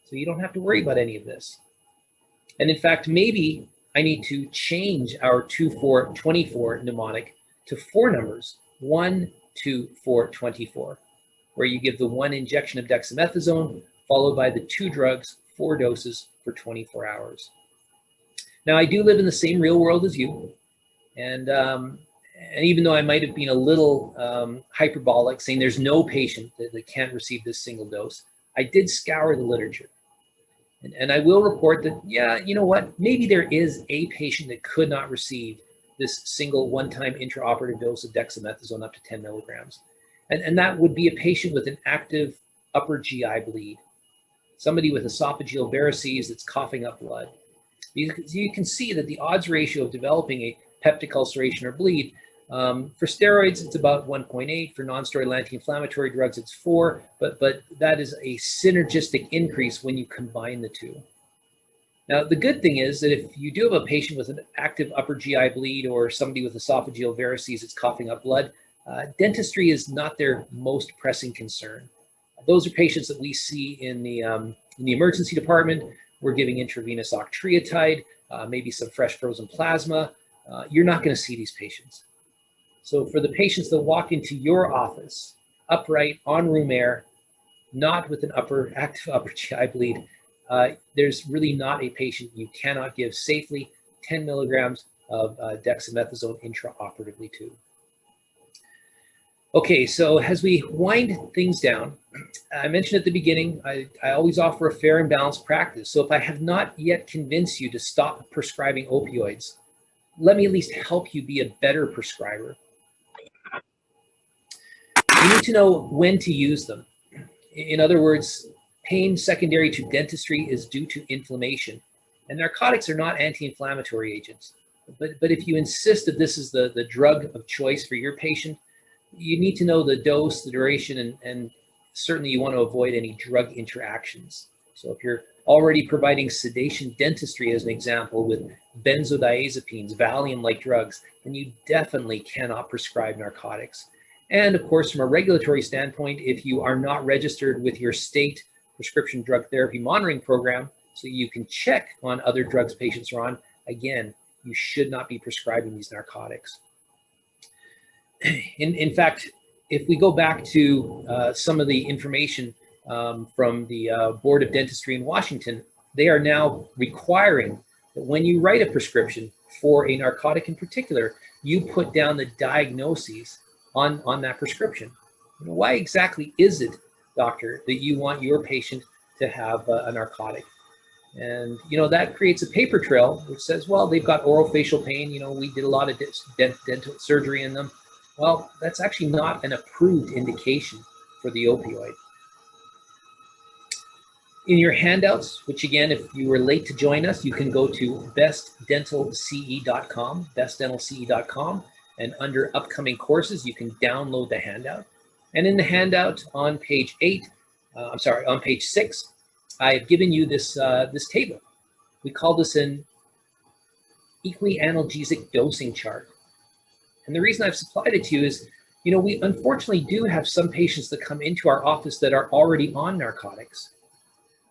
So you don't have to worry about any of this. And in fact, maybe I need to change our 2, 4, 24 mnemonic to 4 numbers, 1, 2, 4, 24, where you give the 1 injection of dexamethasone followed by the 2 drugs, 4 doses for 24 hours. Now, I do live in the same real world as you, and even though I might have been a little hyperbolic, saying there's no patient that can't receive this single dose, I did scour the literature. And I will report that, yeah, you know what, maybe there is a patient that could not receive this single one-time intraoperative dose of dexamethasone up to 10 milligrams. And that would be a patient with an active upper GI bleed, somebody with esophageal varices that's coughing up blood. You can see that the odds ratio of developing a peptic ulceration or bleed, for steroids, it's about 1.8. For non-steroidal anti-inflammatory drugs, it's 4. But that is a synergistic increase when you combine the 2. Now, the good thing is that if you do have a patient with an active upper GI bleed or somebody with esophageal varices that's coughing up blood, dentistry is not their most pressing concern. Those are patients that we see in the emergency department. We're giving intravenous octreotide, maybe some fresh frozen plasma. You're not going to see these patients. So for the patients that walk into your office, upright, on room air, not with an active upper GI bleed, there's really not a patient you cannot give safely 10 milligrams of dexamethasone intraoperatively to. Okay, so as we wind things down, I mentioned at the beginning, I always offer a fair and balanced practice. So if I have not yet convinced you to stop prescribing opioids, let me at least help you be a better prescriber. You need to know when to use them. In other words, pain secondary to dentistry is due to inflammation, and narcotics are not anti-inflammatory agents. But if you insist that this is the drug of choice for your patient, you need to know the dose, the duration, and certainly you want to avoid any drug interactions. So if you're already providing sedation dentistry as an example with benzodiazepines, Valium-like drugs, then you definitely cannot prescribe narcotics. And of course, from a regulatory standpoint, if you are not registered with your state prescription drug therapy monitoring program, so you can check on other drugs patients are on, again, you should not be prescribing these narcotics. In fact, if we go back to some of the information from the Board of Dentistry in Washington, they are now requiring that when you write a prescription for a narcotic in particular, you put down the diagnoses on that prescription. Why exactly is it, doctor, that you want your patient to have a narcotic? And, that creates a paper trail which says, well, they've got orofacial pain. We did a lot of dental surgery in them. Well, that's actually not an approved indication for the opioid. In your handouts, which again, if you were late to join us, you can go to bestdentalce.com, and under upcoming courses, you can download the handout. And in the handout on page 6, I've given you this table. We call this an equi-analgesic dosing chart. And the reason I've supplied it to you is, we unfortunately do have some patients that come into our office that are already on narcotics.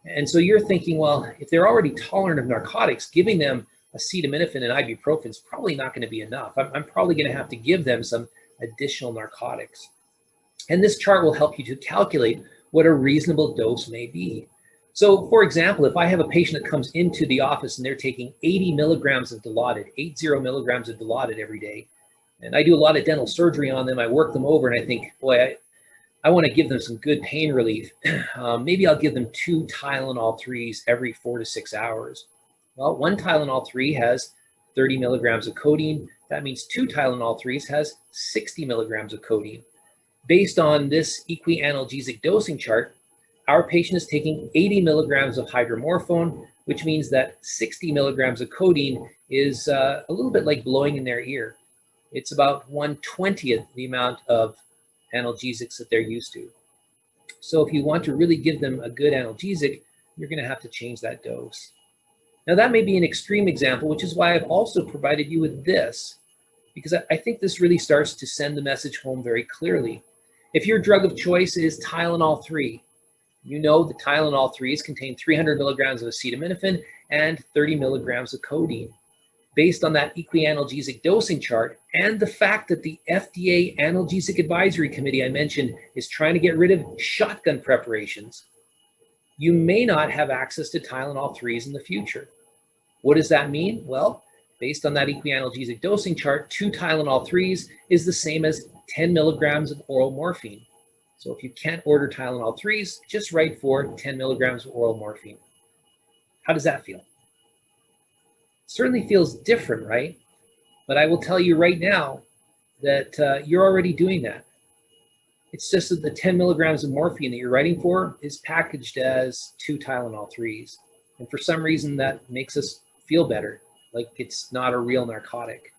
And so you're thinking, well, if they're already tolerant of narcotics, giving them acetaminophen and ibuprofen is probably not going to be enough. I'm probably going to have to give them some additional narcotics. And this chart will help you to calculate what a reasonable dose may be. So, for example, if I have a patient that comes into the office and they're taking 80 milligrams of Dilaudid, 80 milligrams of Dilaudid every day, and I do a lot of dental surgery on them, I work them over, and I think, boy, I want to give them some good pain relief. Maybe I'll give them 2 Tylenol 3s every 4 to 6 hours. Well, 1 Tylenol 3 has 30 milligrams of codeine. That means 2 Tylenol 3s has 60 milligrams of codeine. Based on this equi-analgesic dosing chart, our patient is taking 80 milligrams of hydromorphone, which means that 60 milligrams of codeine is a little bit like blowing in their ear. It's about 1/20th the amount of analgesics that they're used to. So if you want to really give them a good analgesic, you're going to have to change that dose. Now that may be an extreme example, which is why I've also provided you with this, because I think this really starts to send the message home very clearly. If your drug of choice is Tylenol 3, you know the Tylenol 3s contain 300 milligrams of acetaminophen and 30 milligrams of codeine. Based on that equi-analgesic dosing chart and the fact that the FDA Analgesic Advisory Committee I mentioned is trying to get rid of shotgun preparations, you may not have access to Tylenol 3s in the future. What does that mean? Well, based on that equi-analgesic dosing chart, 2 Tylenol 3s is the same as 10 milligrams of oral morphine. So if you can't order Tylenol 3s, just write for 10 milligrams of oral morphine. How does that feel? Certainly feels different, right? But I will tell you right now that you're already doing that. It's just that the 10 milligrams of morphine that you're writing for is packaged as 2 Tylenol 3s. And for some reason that makes us feel better, like it's not a real narcotic.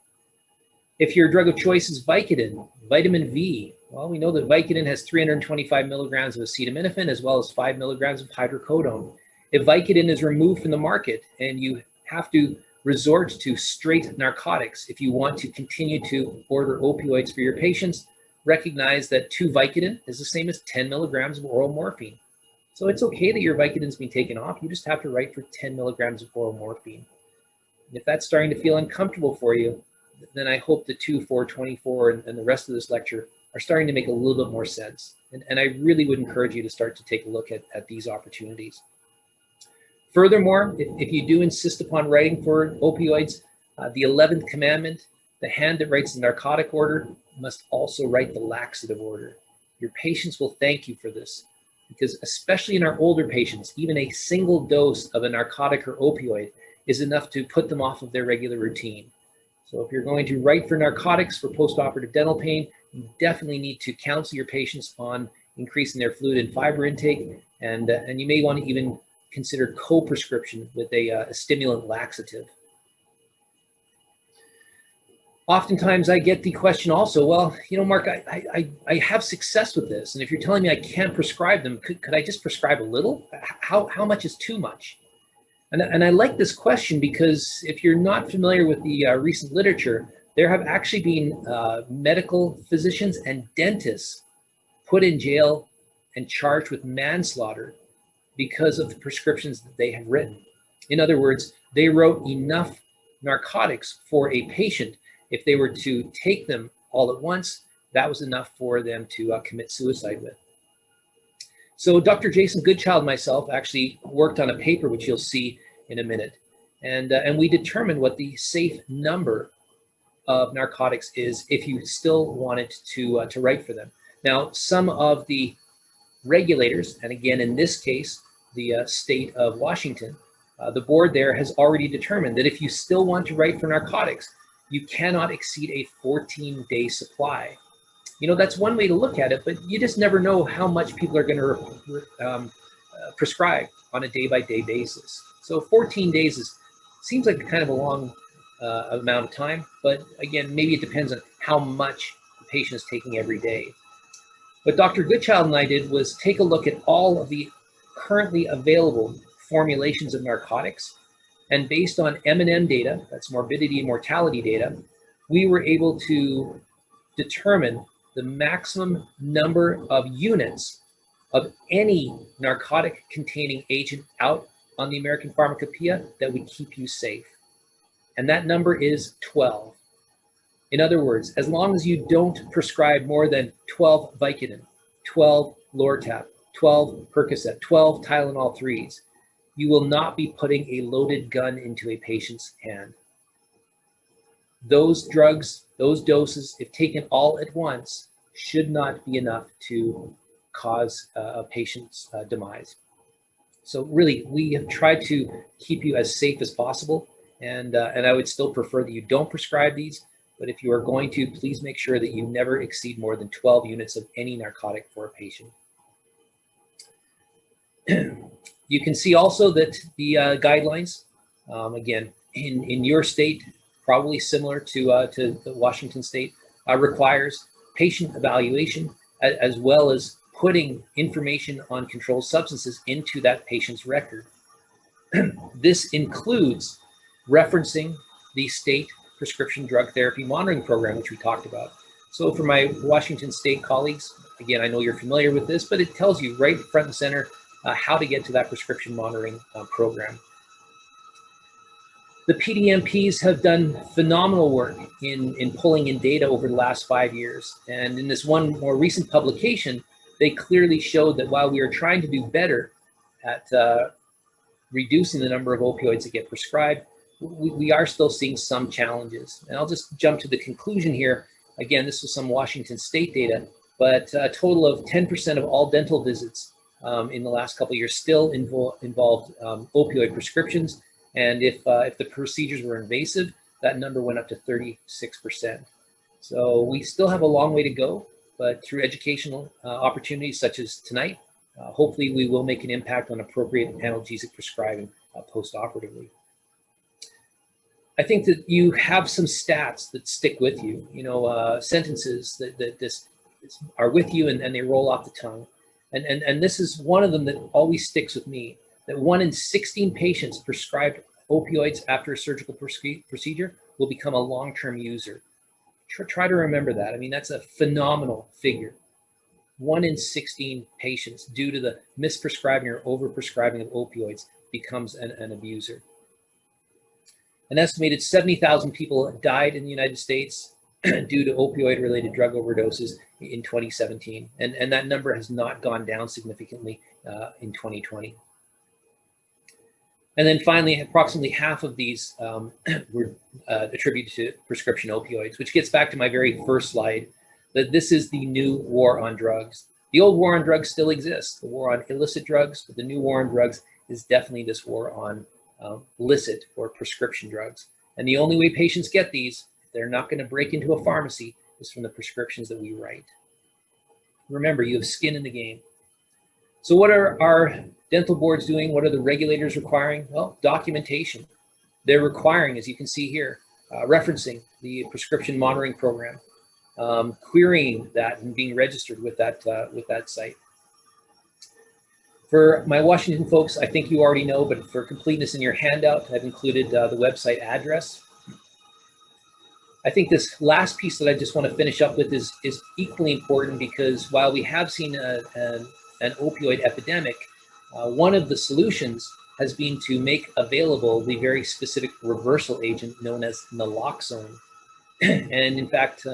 If your drug of choice is Vicodin, vitamin V, well, we know that Vicodin has 325 milligrams of acetaminophen as well as 5 milligrams of hydrocodone. If Vicodin is removed from the market and you have to resort to straight narcotics, if you want to continue to order opioids for your patients, recognize that 2 Vicodin is the same as 10 milligrams of oral morphine. So it's okay that your Vicodin's been taken off. You just have to write for 10 milligrams of oral morphine. And if that's starting to feel uncomfortable for you, then I hope the 2, 4, 24 and the rest of this lecture are starting to make a little bit more sense. And I really would encourage you to start to take a look at these opportunities. Furthermore, if you do insist upon writing for opioids, the 11th commandment, the hand that writes the narcotic order must also write the laxative order. Your patients will thank you for this, because especially in our older patients, even a single dose of a narcotic or opioid is enough to put them off of their regular routine. So if you're going to write for narcotics for post-operative dental pain, you definitely need to counsel your patients on increasing their fluid and fiber intake, and you may want to even consider co-prescription with a stimulant laxative. Oftentimes I get the question also, well, Mark, I have success with this, and if you're telling me I can't prescribe them, could I just prescribe a little? How much is too much? And I like this question because if you're not familiar with the recent literature, there have actually been medical physicians and dentists put in jail and charged with manslaughter because of the prescriptions that they have written. In other words, they wrote enough narcotics for a patient. If they were to take them all at once, that was enough for them to commit suicide with. So Dr. Jason Goodchild and myself actually worked on a paper, which you'll see in a minute. And we determine what the safe number of narcotics is if you still wanted to write for them. Now, some of the regulators, and again, in this case, the state of Washington, the board there has already determined that if you still want to write for narcotics, you cannot exceed a 14-day supply. You know, that's one way to look at it, but you just never know how much people are going to prescribe on a day-by-day basis. So 14 days seems like kind of a long amount of time, but again, maybe it depends on how much the patient is taking every day. What Dr. Goodchild and I did was take a look at all of the currently available formulations of narcotics, and based on M&M data, that's morbidity and mortality data, we were able to determine the maximum number of units of any narcotic containing agent out on the American Pharmacopoeia that would keep you safe. And that number is 12. In other words, as long as you don't prescribe more than 12 Vicodin, 12 Lortab, 12 Percocet, 12 Tylenol 3s, you will not be putting a loaded gun into a patient's hand. Those drugs, those doses, if taken all at once, should not be enough to cause a patient's demise. So really, we have tried to keep you as safe as possible, and I would still prefer that you don't prescribe these, but if you are going to, please make sure that you never exceed more than 12 units of any narcotic for a patient. You can see also that the guidelines, again, in your state, probably similar to the Washington state, requires patient evaluation as well as putting information on controlled substances into that patient's record. This includes referencing the state prescription drug therapy monitoring program, which we talked about. So for my Washington state colleagues, again, I know you're familiar with this, but it tells you right front and center how to get to that prescription monitoring program. The PDMPs have done phenomenal work in pulling in data over the last 5 years. And in this one more recent publication, they clearly showed that while we are trying to do better at reducing the number of opioids that get prescribed, we are still seeing some challenges. And I'll just jump to the conclusion here. Again, this was some Washington state data, but a total of 10% of all dental visits in the last couple of years still involved opioid prescriptions. And if the procedures were invasive, that number went up to 36%. So we still have a long way to go, but through educational opportunities such as tonight, hopefully we will make an impact on appropriate analgesic prescribing post-operatively. I think that you have some stats that stick with you, sentences that just are with you and they roll off the tongue. And this is one of them that always sticks with me, that 1 in 16 patients prescribed opioids after a surgical procedure will become a long-term user. Try to remember that. I mean, that's a phenomenal figure. 1 in 16 patients, due to the misprescribing or overprescribing of opioids, becomes an abuser. An estimated 70,000 people died in the United States due to opioid-related drug overdoses in 2017, and that number has not gone down significantly in 2020. And then finally, approximately half of these were attributed to prescription opioids, which gets back to my very first slide, that this is the new war on drugs. The old war on drugs still exists, the war on illicit drugs, but the new war on drugs is definitely this war on licit or prescription drugs. And the only way patients get these, if they're not going to break into a pharmacy, is from the prescriptions that we write. Remember, you have skin in the game. So what are our dental boards doing? What are the regulators requiring? Well, documentation. They're requiring, as you can see here, referencing the prescription monitoring program, querying that and being registered with that site. For my Washington folks, I think you already know, but for completeness in your handout, I've included the website address. I think this last piece that I just want to finish up with is equally important, because while we have seen an opioid epidemic, one of the solutions has been to make available the very specific reversal agent known as Naloxone. And in fact,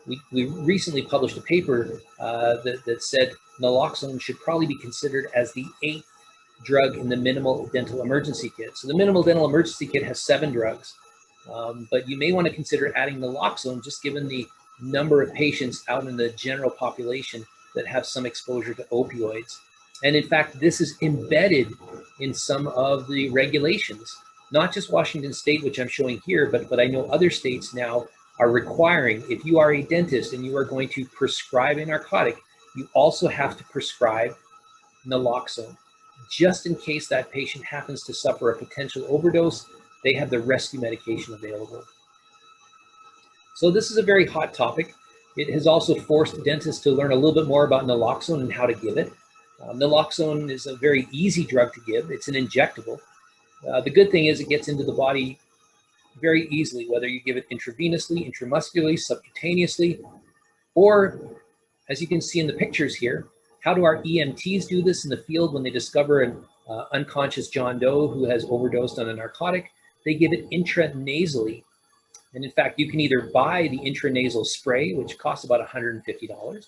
we recently published a paper that said Naloxone should probably be considered as the 8th drug in the minimal dental emergency kit. So the minimal dental emergency kit has 7 drugs, but you may want to consider adding naloxone, just given the number of patients out in the general population that have some exposure to opioids. And in fact, this is embedded in some of the regulations, not just Washington State, which I'm showing here, but I know other states now are requiring, if you are a dentist and you are going to prescribe a narcotic, you also have to prescribe naloxone. Just in case that patient happens to suffer a potential overdose, they have the rescue medication available. So this is a very hot topic. It has also forced dentists to learn a little bit more about naloxone and how to give it. Naloxone is a very easy drug to give. It's an injectable. The good thing is it gets into the body very easily, whether you give it intravenously, intramuscularly, subcutaneously, or as you can see in the pictures here, how do our EMTs do this in the field when they discover an unconscious John Doe who has overdosed on a narcotic? They give it intranasally. And in fact, you can either buy the intranasal spray, which costs about $150,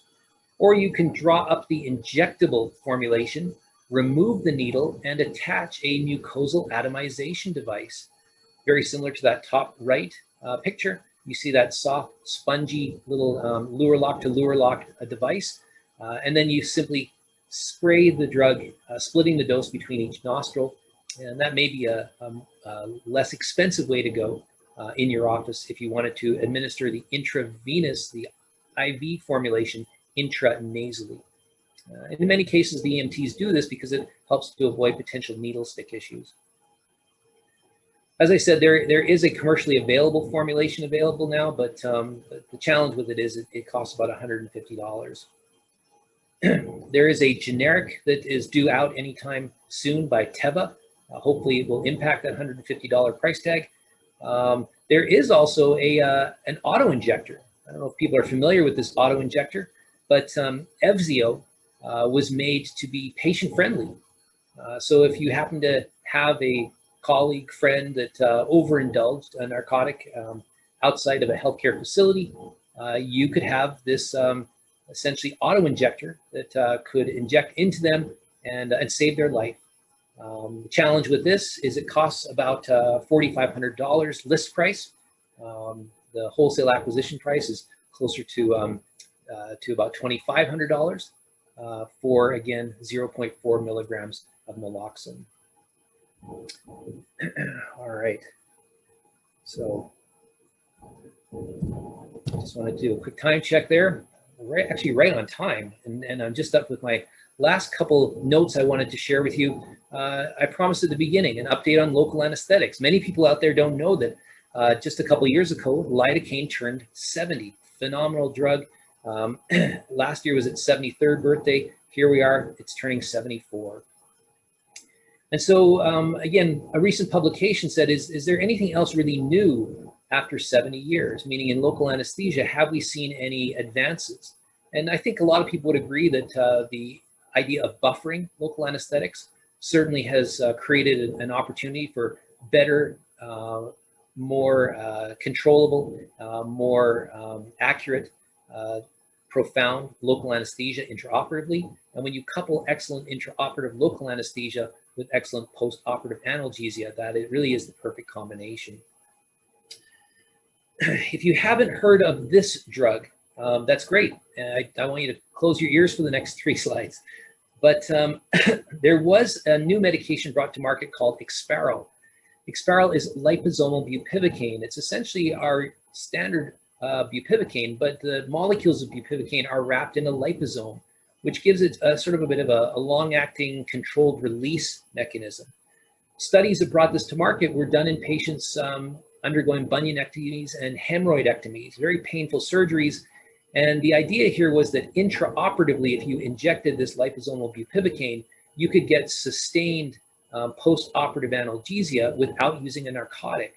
or you can draw up the injectable formulation, remove the needle, and attach a mucosal atomization device. Very similar to that top right picture. You see that soft, spongy little lure lock to lure lock device. And then you simply spray the drug, splitting the dose between each nostril. And that may be a less expensive way to go in your office if you wanted to administer the intravenous, the IV formulation intranasally. In many cases, the EMTs do this because it helps to avoid potential needle stick issues. As I said, there is a commercially available formulation available now, but the challenge with it is it costs about $150. There is a generic that is due out anytime soon by Teva. Hopefully it will impact that $150 price tag. There is also an auto injector. I don't know if people are familiar with this auto injector, but Evzio was made to be patient friendly. So if you happen to have a colleague, friend that overindulged a narcotic outside of a healthcare facility, you could have this essentially auto injector that could inject into them and save their life. The challenge with this is it costs about $4,500 list price. The wholesale acquisition price is closer to about $2,500 for, again, 0.4 milligrams of naloxone. All right, so just want to do a quick time check there. We're actually right on time, and I'm just up with my last couple notes I wanted to share with you. I promised at the beginning an update on local anesthetics. Many people out there don't know that just a couple years ago, lidocaine turned 70. Phenomenal drug. Last year was its 73rd birthday. Here we are, it's turning 74. And so, again, a recent publication said, is there anything else really new after 70 years? Meaning in local anesthesia, have we seen any advances? And I think a lot of people would agree that the idea of buffering local anesthetics certainly has created an opportunity for better, more controllable, more accurate, profound local anesthesia intraoperatively. And when you couple excellent intraoperative local anesthesia with excellent post-operative analgesia, that it really is the perfect combination. If you haven't heard of this drug, that's great. I want you to close your ears for the next 3 slides. But there was a new medication brought to market called Exparel. Exparel is liposomal bupivacaine. It's essentially our standard bupivacaine, but the molecules of bupivacaine are wrapped in a liposome, which gives it sort of a bit of a long-acting controlled release mechanism. Studies that brought this to market were done in patients undergoing bunionectomies and hemorrhoidectomies, very painful surgeries. And the idea here was that intraoperatively, if you injected this liposomal bupivacaine, you could get sustained post-operative analgesia without using a narcotic.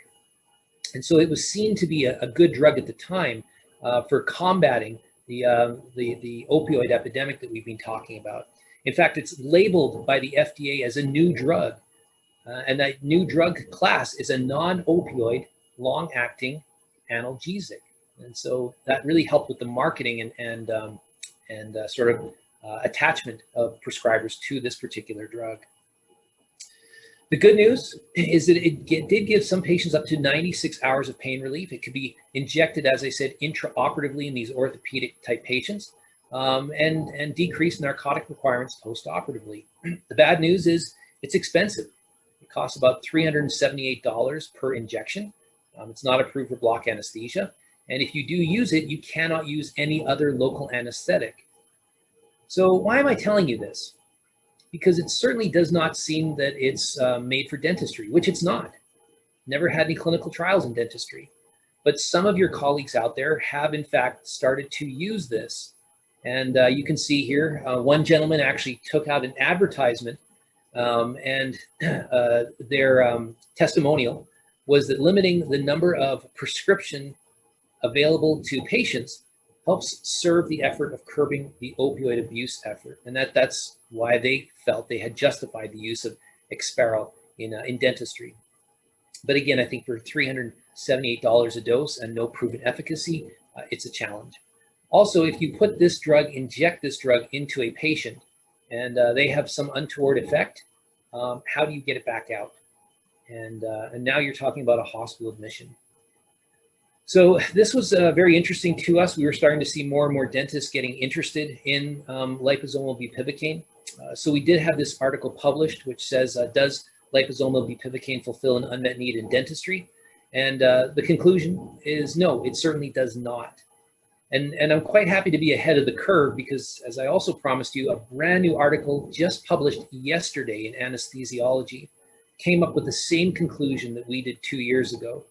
And so it was seen to be a good drug at the time for combating the opioid epidemic that we've been talking about. In fact, it's labeled by the FDA as a new drug. And that new drug class is a non-opioid, long-acting analgesic. And so that really helped with the marketing and sort of attachment of prescribers to this particular drug. The good news is that it did give some patients up to 96 hours of pain relief. It could be injected, as I said, intraoperatively in these orthopedic type patients, and decrease narcotic requirements post-operatively. The bad news is it's expensive. It costs about $378 per injection. It's not approved for block anesthesia. And if you do use it, you cannot use any other local anesthetic. So why am I telling you this? Because it certainly does not seem that it's made for dentistry, which it's not. Never had any clinical trials in dentistry. But some of your colleagues out there have, in fact, started to use this. And you can see here, one gentleman actually took out an advertisement, and their testimonial was that limiting the number of prescription available to patients helps serve the effort of curbing the opioid abuse effort. And that's why they felt they had justified the use of Exparel in dentistry. But again, I think for $378 a dose and no proven efficacy, it's a challenge. Also, if you put this drug, inject this drug into a patient, and they have some untoward effect, how do you get it back out? And now you're talking about a hospital admission. So this was very interesting to us. We were starting to see more and more dentists getting interested in liposomal bupivacaine. So we did have this article published, which says, does liposomal bupivacaine fulfill an unmet need in dentistry? And the conclusion is no, it certainly does not. And I'm quite happy to be ahead of the curve because, as I also promised you, a brand new article just published yesterday in Anesthesiology came up with the same conclusion that we did 2 years ago.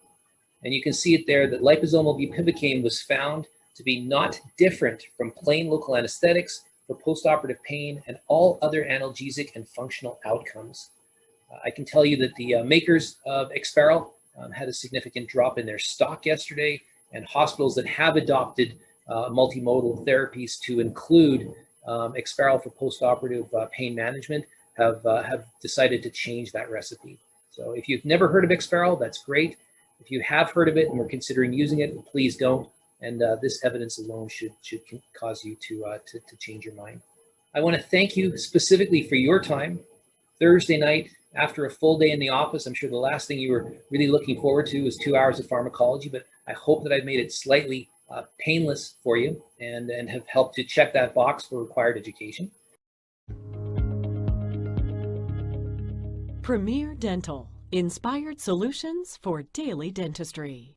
And you can see it there that liposomal bupivacaine was found to be not different from plain local anesthetics for postoperative pain and all other analgesic and functional outcomes. I can tell you that the makers of Exparel had a significant drop in their stock yesterday, and hospitals that have adopted multimodal therapies to include Exparel for postoperative pain management have decided to change that recipe. So if you've never heard of Exparel, that's great. If you have heard of it and were considering using it, please don't. And this evidence alone should cause you to change your mind. I want to thank you specifically for your time. Thursday night, after a full day in the office, I'm sure the last thing you were really looking forward to was 2 hours of pharmacology, but I hope that I've made it slightly painless for you and have helped to check that box for required education. Premier Dental. Inspired solutions for daily dentistry.